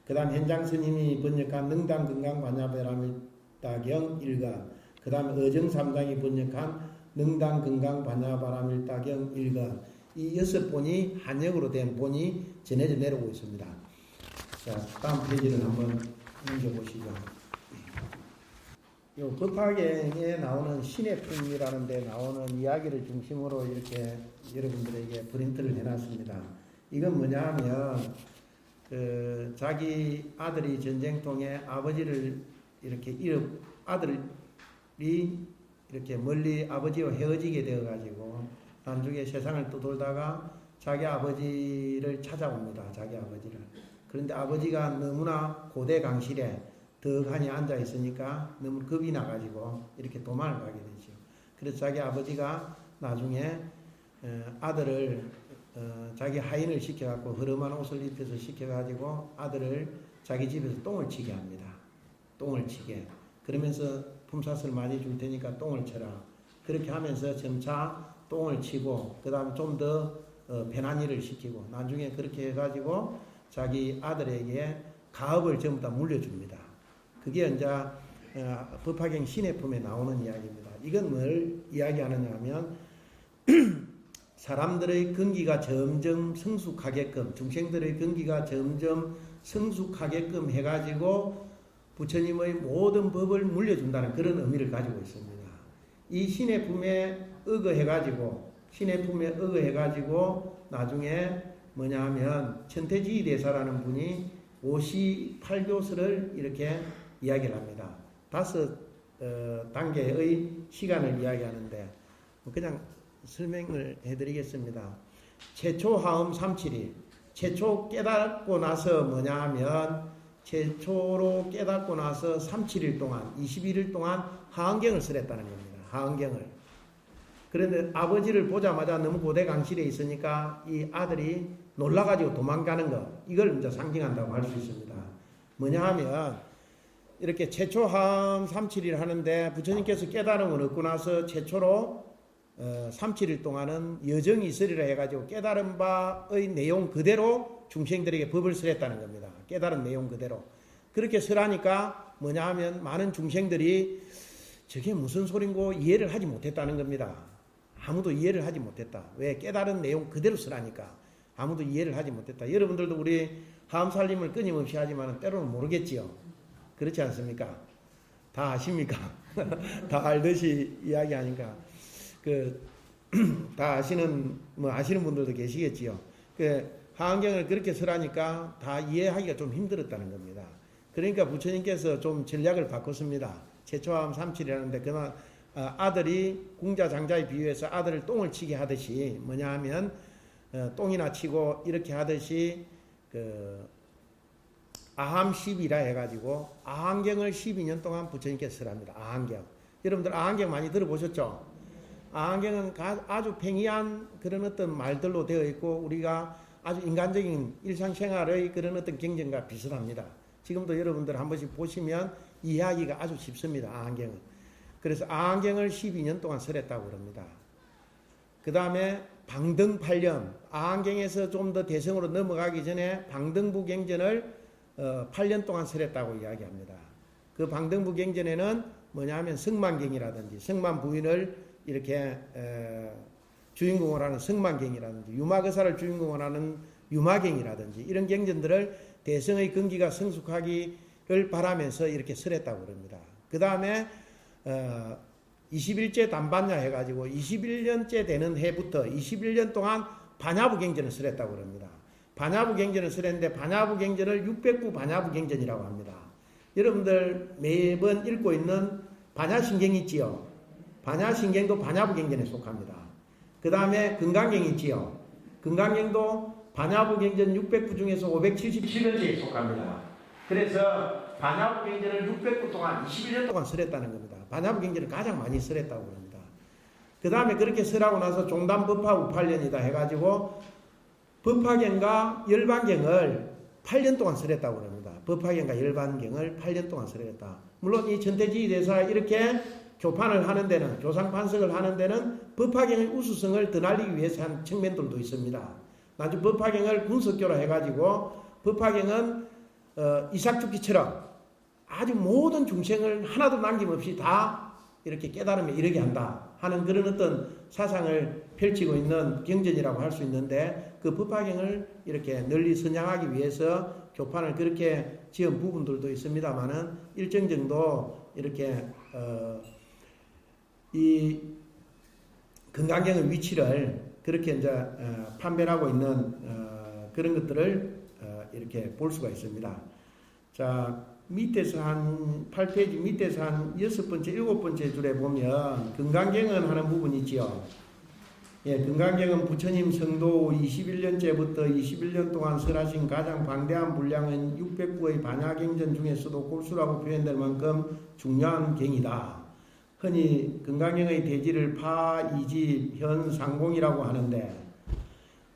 그 다음 현장스님이 번역한 능단 건강반야바라밀다경 1권. 그 다음에 어정 3장이 번역한 능당 건강 반야바라밀다경 1권. 이 6본이 한역으로 된 본이 전해져 내려오고 있습니다. 자, 다음 페이지를 한번 넘겨보시죠. 이 법화경에 나오는 신의 품이라는 데 나오는 이야기를 중심으로 이렇게 여러분들에게 프린트를 해놨습니다. 이건 뭐냐 하면 자기 아들이 전쟁통에 아버지를 이렇게 아들이 이렇게 멀리 아버지와 헤어지게 되어가지고 나중에 세상을 떠돌다가 자기 아버지를 찾아옵니다. 자기 아버지를. 그런데 아버지가 너무나 고대 강실에 덕하니 앉아 있으니까 너무 겁이 나가지고 이렇게 도망을 가게 되죠. 그래서 자기 아버지가 나중에 아들을 자기 하인을 시켜갖고 허름한 옷을 입혀서 시켜가지고 아들을 자기 집에서 똥을 치게 합니다. 똥을 치게. 그러면서 품삯을 많이 줄 테니까 똥을 쳐라. 그렇게 하면서 점차 똥을 치고 그 다음에 좀 더 편한 일을 시키고 나중에 그렇게 해가지고 자기 아들에게 가업을 전부 다 물려줍니다. 그게 이제 법화경 신의 품에 나오는 이야기입니다. 이건 뭘 이야기하느냐 하면 사람들의 근기가 점점 성숙하게끔 중생들의 근기가 점점 성숙하게끔 해가지고 부처님의 모든 법을 물려준다는 그런 의미를 가지고 있습니다. 이 신의 품에 의거해가지고 나중에 뭐냐 하면 천태지휘 대사라는 분이 58교설을 이렇게 이야기를 합니다. 5단계의 시간을 이야기하는데 그냥 설명을 해드리겠습니다. 최초 하음 37일 최초 깨닫고 나서 뭐냐 하면 최초로 깨닫고 나서 37일 동안 21일 동안 하은경을 쓰랬다는 겁니다. 하은경을. 그런데 아버지를 보자마자 너무 고대 강실에 있으니까 이 아들이 놀라가지고 도망가는 것 이걸 이제 상징한다고 할 수 있습니다. 뭐냐 하면 이렇게 최초 하음 37일 하는데 부처님께서 깨달음을 얻고 나서 최초로 37일 동안은 여정이 있으리라 해가지고 깨달은 바의 내용 그대로 중생들에게 법을 설했다는 겁니다. 깨달은 내용 그대로. 그렇게 설하니까 뭐냐 하면 많은 중생들이 저게 무슨 소린고 이해를 하지 못했다는 겁니다. 아무도 이해를 하지 못했다. 왜? 깨달은 내용 그대로 설하니까 아무도 이해를 하지 못했다. 여러분들도 우리 하음살림을 끊임없이 하지만 때로는 모르겠지요. 그렇지 않습니까? 다 아십니까? 다 알듯이 이야기하니까. 다 아시는 분들도 계시겠지요. 하은경을 그렇게 설하니까 다 이해하기가 좀 힘들었다는 겁니다. 그러니까 부처님께서 좀 전략을 바꿨습니다. 최초하음 37이라는데 그만 아들이 궁자 장자에 비유해서 아들을 똥을 치게 하듯이 뭐냐 하면 똥이나 치고 이렇게 하듯이 아함 10이라 해가지고 아한경을 12년 동안 부처님께서 설합니다. 아한경. 여러분들 아한경 많이 들어보셨죠? 아한경은 아주 팽이한 그런 어떤 말들로 되어 있고 우리가 아주 인간적인 일상생활의 그런 어떤 경전과 비슷합니다. 지금도 여러분들 한 번씩 보시면 이해하기가 아주 쉽습니다. 아한경은. 그래서 아한경을 12년 동안 설했다고 합니다. 그 다음에 방등팔념, 아한경에서 좀 더 대성으로 넘어가기 전에 방등부경전을 8년 동안 설했다고 이야기합니다. 그 방등부경전에는 뭐냐면 성만경이라든지 성만 부인을 이렇게 주인공으로 하는 성만경이라든지 유마거사를 주인공으로 하는 유마경이라든지 이런 경전들을 대성의 근기가 성숙하기를 바라면서 이렇게 설했다고 합니다. 그 다음에 21째 단반야 해가지고 21년째 되는 해부터 21년 동안 반야부경전을 설했다고 합니다. 반야부경전을 설했는데 반야부경전을 609 반야부경전이라고 합니다. 여러분들 매번 읽고 있는 반야신경 있지요. 반야신경도 반야부경전에 속합니다. 그 다음에 금강경 있지요. 금강경도 반야부경전 609 중에서 577번째에 속합니다. 그래서 반야부경전을 609 동안 21년 동안 설했다는 겁니다. 반야부경전을 가장 많이 설했다고 합니다. 그 다음에 그렇게 설하고 나서 종단법화 우팔년이다 해가지고 법화경과 열반경을 8년 동안 설했다고 합니다. 법화경과 열반경을 8년 동안 설했다. 물론 이 천태지휘 대사 이렇게 교판을 하는 데는 교상판석을 하는 데는 법화경의 우수성을 드날리기 위해서 한 측면들도 있습니다. 나중 법화경을 분석교로 해가지고 법화경은 이삭죽기처럼 아주 모든 중생을 하나도 남김없이 다 이렇게 깨달음에 이르게 한다 하는 그런 어떤 사상을 펼치고 있는 경전이라고 할 수 있는데, 그 법화경을 이렇게 널리 선양하기 위해서 교판을 그렇게 지은 부분들도 있습니다만은, 일정 정도 이렇게 이 금강경의 위치를 그렇게 이제 판별하고 있는 그런 것들을 이렇게 볼 수가 있습니다. 자, 밑에서 한 8페이지 밑에서 한 6번째, 7번째 줄에 보면 금강경은 하는 부분이 있지요. 예, 금강경은 부처님 성도 21년째부터 21년 동안 설하신 가장 방대한 분량은 600부의 반야경전 중에서도 골수라고 표현될 만큼 중요한 경이다. 흔히 금강경의 대지를 파, 이집, 현, 상공이라고 하는데,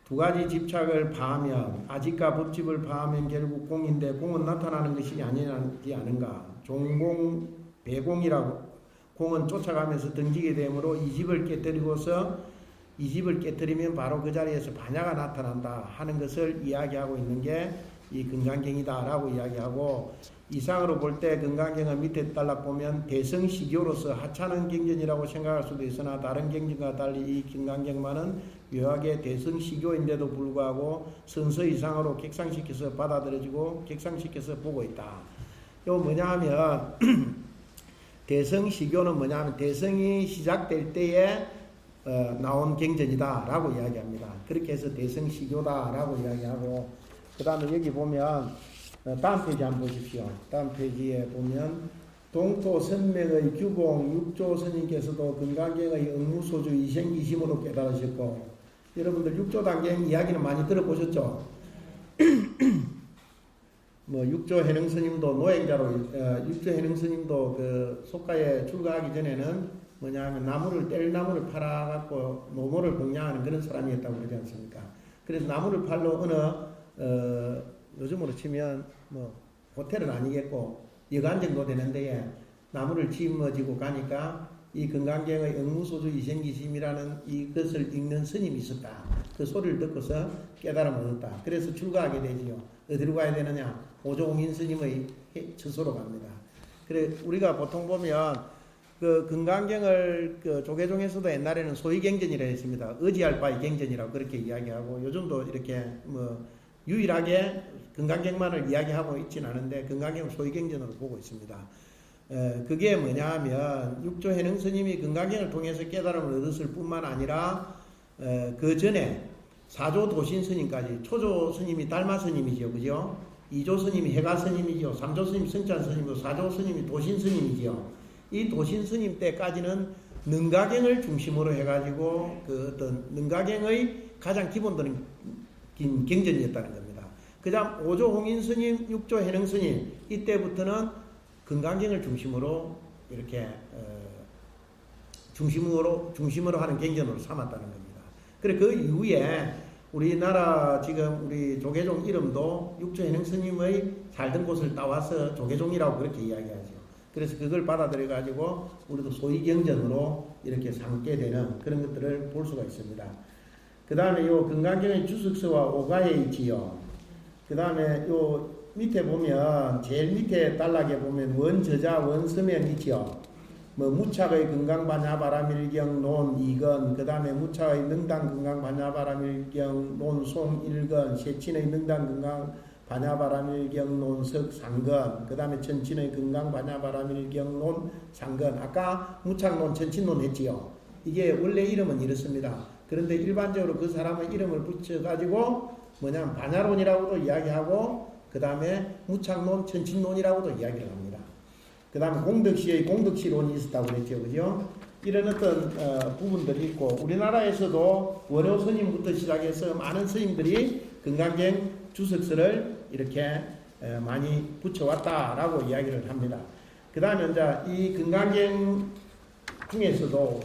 두 가지 집착을 파하면, 아집과 법집을 파하면 결국 공인데, 공은 나타나는 것이 아니지 않은가. 종공, 배공이라고, 공은 쫓아가면서 등지게 되므로 이 집을 깨뜨리고서, 이 집을 깨뜨리면 바로 그 자리에서 반야가 나타난다 하는 것을 이야기하고 있는 게 이 금강경이다 라고 이야기하고, 이상으로 볼 때 금강경은 밑에 딸락 보면 대성시교로서 하찮은 경전이라고 생각할 수도 있으나, 다른 경전과 달리 이 금강경만은 묘하게 대성시교인데도 불구하고 선서 이상으로 객상시켜서 받아들여지고 객상시켜서 보고 있다. 이거 뭐냐 하면 대성시교는 뭐냐 하면 대성이 시작될 때에 나온 경전이다 라고 이야기합니다. 그렇게 해서 대성시교다 라고 이야기하고, 그 다음에 여기 보면 다음 페이지 한번 보십시오. 다음 페이지에 보면 동토 선명의 규공 육조 스님께서도 금강경의 응무소주 이생기심으로 깨달으셨고, 여러분들 육조단경 이야기는 많이 들어보셨죠? 뭐 육조 해능 스님도 노행자로, 육조 해능 스님도 그 속가에 출가하기 전에는 뭐냐 하면 나무를, 뗄나무를 팔아갖고 노모를 공양하는 그런 사람이었다고 그러지 않습니까? 그래서 나무를 팔러 어느 요즘으로 치면 뭐 호텔은 아니겠고 여관 정도 되는 데에 나무를 짊어지고 가니까 이 금강경의 응무소주 이생기심이라는 이것을 읽는 스님이 있었다. 그 소리를 듣고서 깨달음을 얻었다. 그래서 출가하게 되지요. 어디로 가야 되느냐? 오종인 스님의 처소로 갑니다. 그래 우리가 보통 보면 그 금강경을 그 조계종에서도 옛날에는 소위경전이라 했습니다. 의지할 바의 경전이라고 그렇게 이야기하고, 요즘도 이렇게 뭐 유일하게 금강경만을 이야기하고 있지는 않은데 금강경을 소위경전으로 보고 있습니다. 그게 뭐냐 하면 육조 해능 스님이 금강경을 통해서 깨달음을 얻었을 뿐만 아니라 그 전에 사조 도신 스님까지, 초조 스님이 달마 스님이죠, 그죠? 이조 스님이 해가 스님이죠. 삼조 스님이 성찬 스님이고, 사조 스님이 도신 스님이죠. 이 도신 스님 때까지는 능가경을 중심으로 해가지고 그 어떤 능가경의 가장 기본적인 경전이었다는 겁니다. 그 다음 5조 홍인 스님, 6조 해능 스님, 이때부터는 금강경을 중심으로 이렇게 중심으로 하는 경전으로 삼았다는 겁니다. 그래 그 이후에 우리나라 지금 우리 조계종 이름도 6조 해능 스님의 살던 곳을 따와서 조계종이라고 그렇게 이야기하죠. 그래서 그걸 받아들여 가지고 우리도 소위경전으로 이렇게 삼게 되는 그런 것들을 볼 수가 있습니다. 그 다음에 요 금강경의 주석서와 오가에 있지요. 그 다음에 요 밑에 보면 제일 밑에 단락에 보면 원저자 원서면 있지요. 뭐 무착의 금강반야바라밀경 논 2건, 그 다음에 무착의 능당 금강반야바라밀경 논 송 1건, 세친의 능당 금강반야바라밀경 논석 3건, 그 다음에 천친의 금강반야바라밀경 논 3건. 아까 무착논 천친논 했지요. 이게 원래 이름은 이렇습니다. 그런데 일반적으로 그 사람의 이름을 붙여가지고 뭐냐면 반야론이라고도 이야기하고, 그 다음에 무착론, 천친론이라고도 이야기를 합니다. 그 다음에 공덕시의 공덕시론이 있었다고 그랬죠, 그죠? 이런 어떤 부분들이 있고, 우리나라에서도 원효 스님부터 시작해서 많은 스님들이 금강경 주석서를 이렇게 많이 붙여왔다라고 이야기를 합니다. 그 다음에 이제 이 금강경 중에서도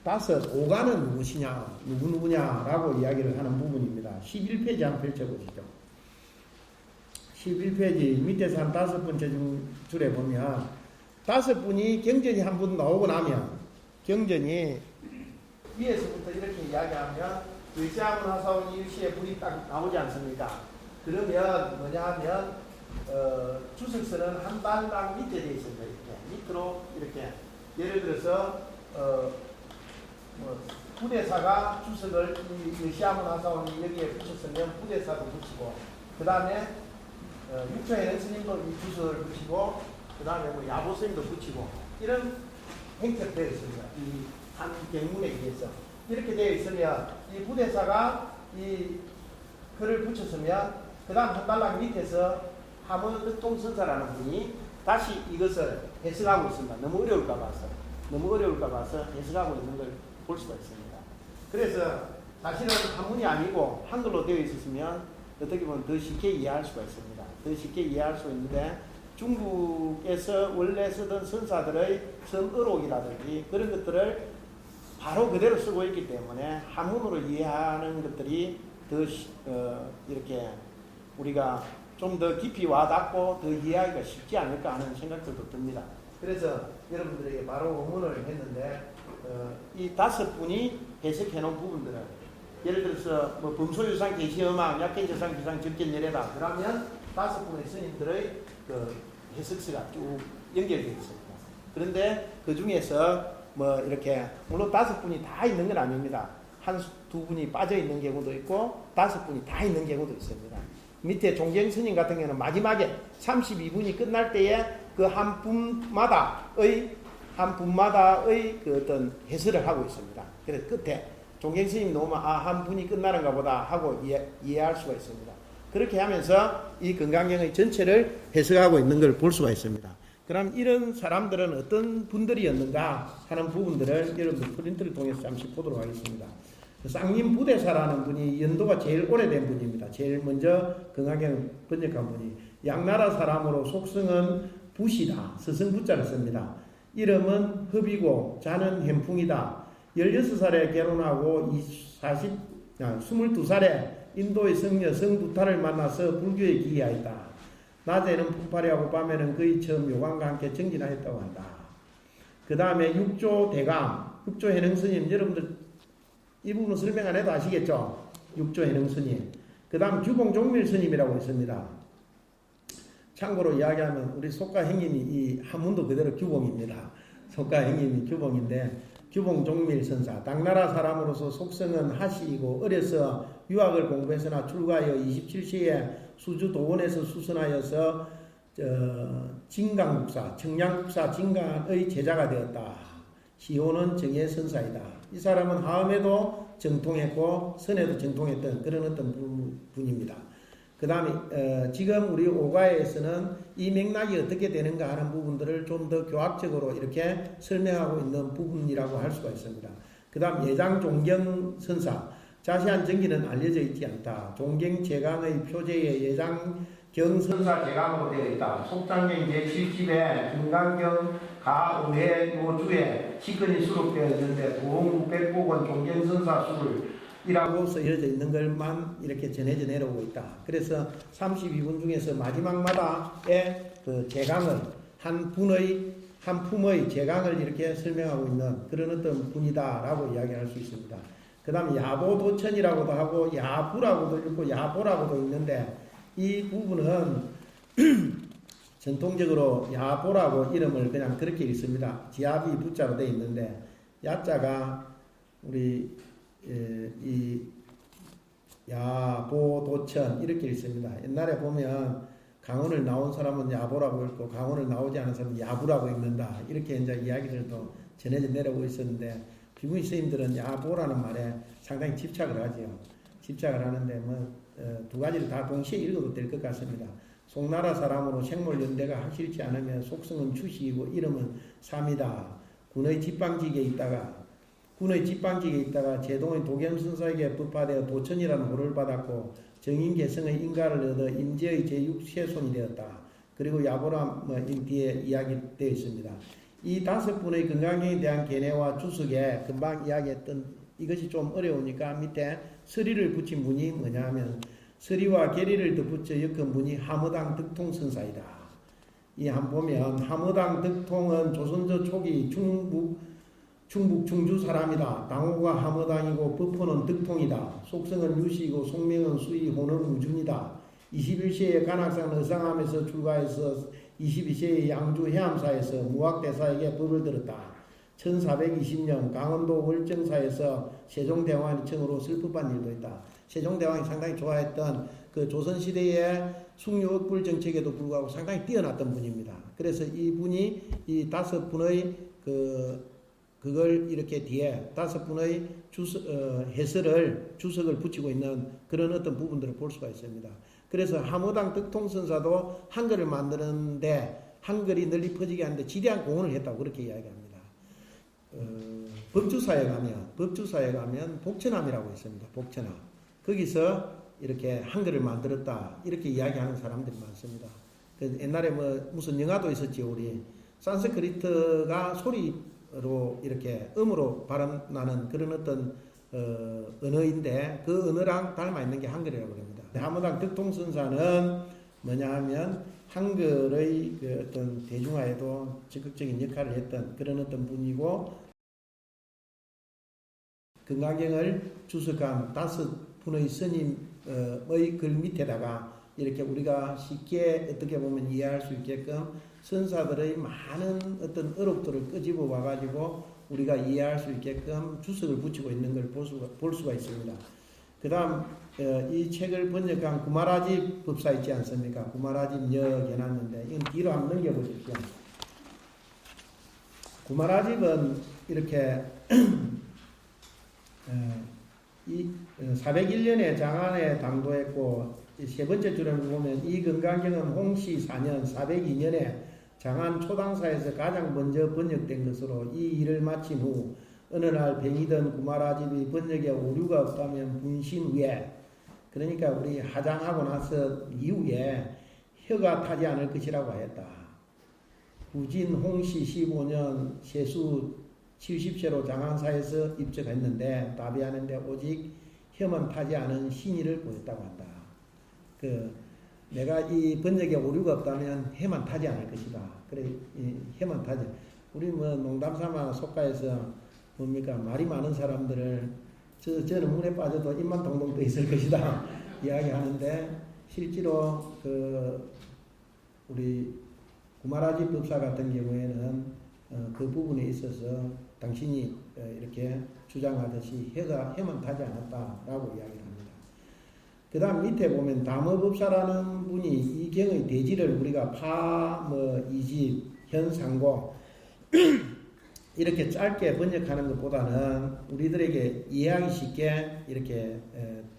5가는 누구시냐, 누구냐라고 이야기를 하는 부분입니다. 11페이지 한번 펼쳐보시죠. 11페이지 밑에서 한 5번째 줄에 보면 5분이 경전이 한 분 나오고 나면, 경전이 위에서부터 이렇게 이야기하면 의시하면 하사오니 일시에 불이 딱 나오지 않습니까? 그러면 뭐냐 하면 주석서는 한 단락 밑에 되어 있습니다. 이렇게 밑으로 이렇게 예를 들어서 부대사가 주석을 이 시아문 하사원이 여기에 붙였으면 부대사도 붙이고, 그 다음에 육조해는 스님도 이 주석을 붙이고, 그 다음에 뭐 야보 스님도 붙이고, 이런 행태가 되어 있습니다. 이 한 경문에 의해서 이렇게 되어 있으면 이 부대사가 이 글을 붙였으면 그 다음 한 달락 밑에서 함흥득통선사라는 분이 다시 이것을 해석하고 있습니다. 너무 어려울까 봐서 해석하고 있는 걸 볼 수가 있습니다. 그래서 사실은 한문이 아니고 한글로 되어 있었으면 어떻게 보면 더 쉽게 이해할 수가 있습니다. 더 쉽게 이해할 수 있는데, 중국에서 원래 쓰던 선사들의 선어록이라든지 그런 것들을 바로 그대로 쓰고 있기 때문에 한문으로 이해하는 것들이 더 이렇게 우리가 좀 더 깊이 와닿고 더 이해하기가 쉽지 않을까 하는 생각들도 듭니다. 그래서 여러분들에게 바로 의문을 했는데, 이 5분이 해석해 놓은 부분들은 예를 들어서 뭐 범소유상 계시음악 약견재상 비상 적견예례다 그러면 5분의 스님들의 그 해석서가 쭉 연결되어 있습니다. 그런데 그 중에서 뭐 이렇게 물론 5분이 다 있는 건 아닙니다. 두 분이 빠져 있는 경우도 있고 5분이 다 있는 경우도 있습니다. 밑에 종경 스님 같은 경우는 마지막에 32분이 끝날 때에 그 한 분마다의 그 어떤 해설을 하고 있습니다. 그래서 끝에 종경 스님 놓으면 한 분이 끝나는가 보다 하고 이해할 수가 있습니다. 그렇게 하면서 이 금강경의 전체를 해석하고 있는 걸 볼 수가 있습니다. 그럼 이런 사람들은 어떤 분들이었는가 하는 부분들을 여러분들 프린트를 통해서 잠시 보도록 하겠습니다. 쌍림 부대사라는 분이 연도가 제일 오래된 분입니다. 제일 먼저 금강경을 번역한 분이 양나라 사람으로 속성은 부시다. 서성부자를 씁니다. 이름은 흡이고 자는 햄풍이다. 16살에 결혼하고 22살에 인도의 성녀 성두타를 만나서 불교에 기이하였다. 낮에는 풍파리하고 밤에는 그의 처음 요강과 함께 정진하였다고 한다. 그 다음에 육조 대감, 육조 해능 스님, 여러분들 이 부분 설명 안 해도 아시겠죠? 육조 해능 스님. 그 다음 규봉 종밀 스님이라고 있습니다. 참고로 이야기하면 우리 속가 행님이 이 한문도 그대로 규봉입니다. 속가 행님이 규봉인데, 규봉 종밀 선사, 당나라 사람으로서 속성은 하시이고 어려서 유학을 공부해서나 출가하여 27세에 수주 도원에서 수선하여서 진강국사, 청량국사 진강의 제자가 되었다. 시호는 정예 선사이다. 이 사람은 하음에도 정통했고 선에도 정통했던 그런 어떤 분입니다. 그 다음에 지금 우리 오가에서는 이 맥락이 어떻게 되는가 하는 부분들을 좀 더 교학적으로 이렇게 설명하고 있는 부분이라고 할 수가 있습니다. 그 다음 예장 종경 선사, 자세한 전기는 알려져 있지 않다. 종경 제강의 표제에 예장 경선사 제강으로 되어 있다. 속장경 제7집에 김강경 가의회 요주에 시건이 수록되어 있는데 도홍 백복원 종경선사 수를 이라고 쓰여져 있는 것만 이렇게 전해져 내려오고 있다. 그래서 32분 중에서 마지막마다의 그 제강을 한 품의 제강을 이렇게 설명하고 있는 그런 어떤 분이다라고 이야기할 수 있습니다. 그 다음에 야보도천이라고도 하고 야부라고도 있고 야보라고도 있는데, 이 부분은 전통적으로 야보라고 이름을 그냥 그렇게 읽습니다. 지압이 부자로 되어 있는데 야자가 우리 이 야보도천 이렇게 읽습니다. 옛날에 보면 강원을 나온 사람은 야보라고 읽고 강원을 나오지 않은 사람은 야부라고 읽는다. 이렇게 이제 이야기를 또 전해져 내려오고 있었는데, 비구니 스님들은 야보라는 말에 상당히 집착을 하죠. 집착을 하는데 두 가지를 다 동시에 읽어도 될 것 같습니다. 송나라 사람으로 생물연대가 확실치 않으면 속성은 추시이고 이름은 삼이다. 군의 집방직에 있다가 제동의 도겸선사에게 부파되어 도천이라는 호를 받았고 정인계성의 인가를 얻어 임제의 제6세손이 되었다. 그리고 야보람 뒤에 이야기되어 있습니다. 이 5분의 금강경에 대한 견해와 주석에 금방 이야기했던 이것이 좀 어려우니까 밑에 서리를 붙인 분이 뭐냐 하면, 서리와 계리를 덧붙여 엮은 분이 함의당 득통선사이다. 이 한번 보면 함의당 득통은 조선조 초기 충북 충주 사람이다. 당호가 함의당이고 법호는 득통이다. 속성은 유시이고 속명은 수이, 호는 우준이다. 21세에 간악산 의상함에서 출가해서 22세에 양주 해암사에서 무학대사에게 법을 들었다. 1420년 강원도 월정사에서 세종대왕이 청으로 슬프한 일도 있다. 세종대왕이 상당히 좋아했던 그 조선시대의 숭유억불 정책에도 불구하고 상당히 뛰어났던 분입니다. 그래서 이분이 이 5분의 그걸 이렇게 뒤에 5분의 해설을 주석을 붙이고 있는 그런 어떤 부분들을 볼 수가 있습니다. 그래서 함의당 덕통선사도 한글을 만드는데 한글이 널리 퍼지게 하는데 지대한 공헌을 했다고 그렇게 이야기합니다. 법주사에 가면 복천함이라고 있습니다. 복천함. 거기서 이렇게 한글을 만들었다 이렇게 이야기하는 사람들이 많습니다. 옛날에 뭐 무슨 영화도 있었지. 우리 산스크리트가 소리로 이렇게 음으로 발음나는 그런 어떤 언어인데 그 언어랑 닮아 있는 게 한글이라고 합니다. 함의당 덕통선사는 뭐냐 하면 한글의 그 어떤 대중화에도 적극적인 역할을 했던 그런 어떤 분이고, 금강경을 주석한 5분의 스님의 글 밑에다가 이렇게 우리가 쉽게 어떻게 보면 이해할 수 있게끔 선사들의 많은 어떤 어록들을 끄집어 와가지고 우리가 이해할 수 있게끔 주석을 붙이고 있는 걸 볼 수가 있습니다. 그 다음 이 책을 번역한 구마라집 법사 있지 않습니까? 구마라집 역 해놨는데 이건 뒤로 한번 넘겨보십시오. 구마라집은 이렇게 401년에 장안에 당도했고 세 번째 줄에 보면 이 금강경은 홍씨 4년 402년에 장안 초당사에서 가장 먼저 번역된 것으로 이 일을 마친 후 어느 날 뱅이던 구마라집이 번역에 오류가 없다면 분신 후에, 그러니까 우리 하장하고 나서 이후에 혀가 타지 않을 것이라고 하였다. 후진 홍씨 15년 세수 70세로 장안사에서 입적했는데 답이하는데 오직 혀만 타지 않은 신의를 보였다고 한다. 내가 이 번역에 오류가 없다면 혀만 타지 않을 것이다. 그래, 혀만 타지. 우리 뭐 농담삼아 속가에서 뭡니까? 말이 많은 사람들을 저는 물에 빠져도 입만 동동 떠 있을 것이다 이야기하는데, 실제로 우리 구마라집 법사 같은 경우에는 그 부분에 있어서 당신이 이렇게 주장하듯이 혀만 타지 않았다라고 이야기를 합니다. 그 다음 밑에 보면 담어법사라는 분이 이 경의 대지를 우리가 이집, 현상고 이렇게 짧게 번역하는 것보다는 우리들에게 이해하기 쉽게 이렇게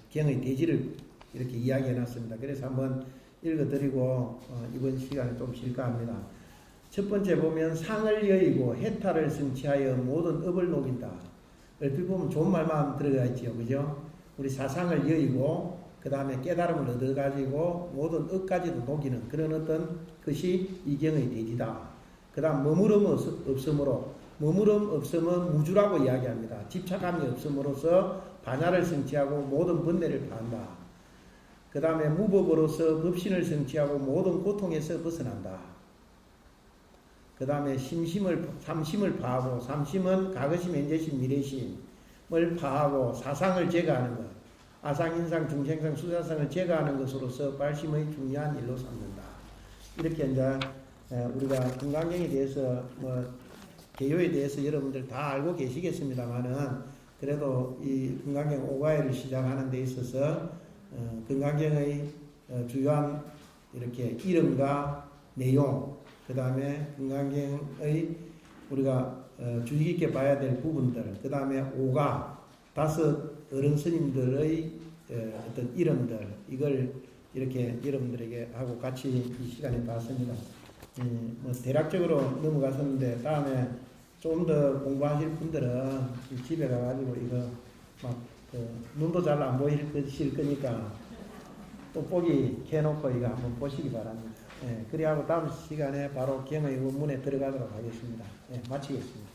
경의 대지를 이렇게 이야기해 놨습니다. 그래서 한번 읽어드리고 이번 시간에 좀 쉴까 합니다. 첫 번째 보면 상을 여의고 해탈을 성취하여 모든 업을 녹인다. 얼핏 보면 좋은 말만 들어가 있지요. 그죠? 우리 사상을 여의고 그 다음에 깨달음을 얻어가지고 모든 업까지도 녹이는 그런 어떤 것이 이 경의 대지다. 그 다음 머무름 없음으로, 머무름 없음은 무주라고 이야기합니다. 집착함이 없음으로써 반야를 성취하고 모든 번뇌를 파한다. 그 다음에 무법으로서 법신을 성취하고 모든 고통에서 벗어난다. 그 다음에 삼심을 파하고, 삼심은 과거심, 현재심, 미래심을 파하고 사상을 제거하는 것, 아상, 인상, 중생상, 수사상을 제거하는 것으로서 발심의 중요한 일로 삼는다. 이렇게 이제 우리가 금강경에 대해서 개요에 대해서 여러분들 다 알고 계시겠습니다만은, 그래도 이 금강경 5과회를 시작하는 데 있어서 금강경의 주요한 이렇게 이름과 내용, 그 다음에 금강경의 우리가 주의 깊게 봐야 될 부분들, 그 다음에 5가 5 어른 스님들의 어떤 이름들, 이걸 이렇게 여러분들에게 하고 같이 이 시간에 봤습니다. 대략적으로 넘어갔었는데 다음에 좀 더 공부하실 분들은 집에 가가지고 이거 눈도 잘 안 보이실 거니까 돋보기 켜놓고 이거 한번 보시기 바랍니다. 그리하고 다음 시간에 바로 경의 원문에 들어가도록 하겠습니다. 마치겠습니다.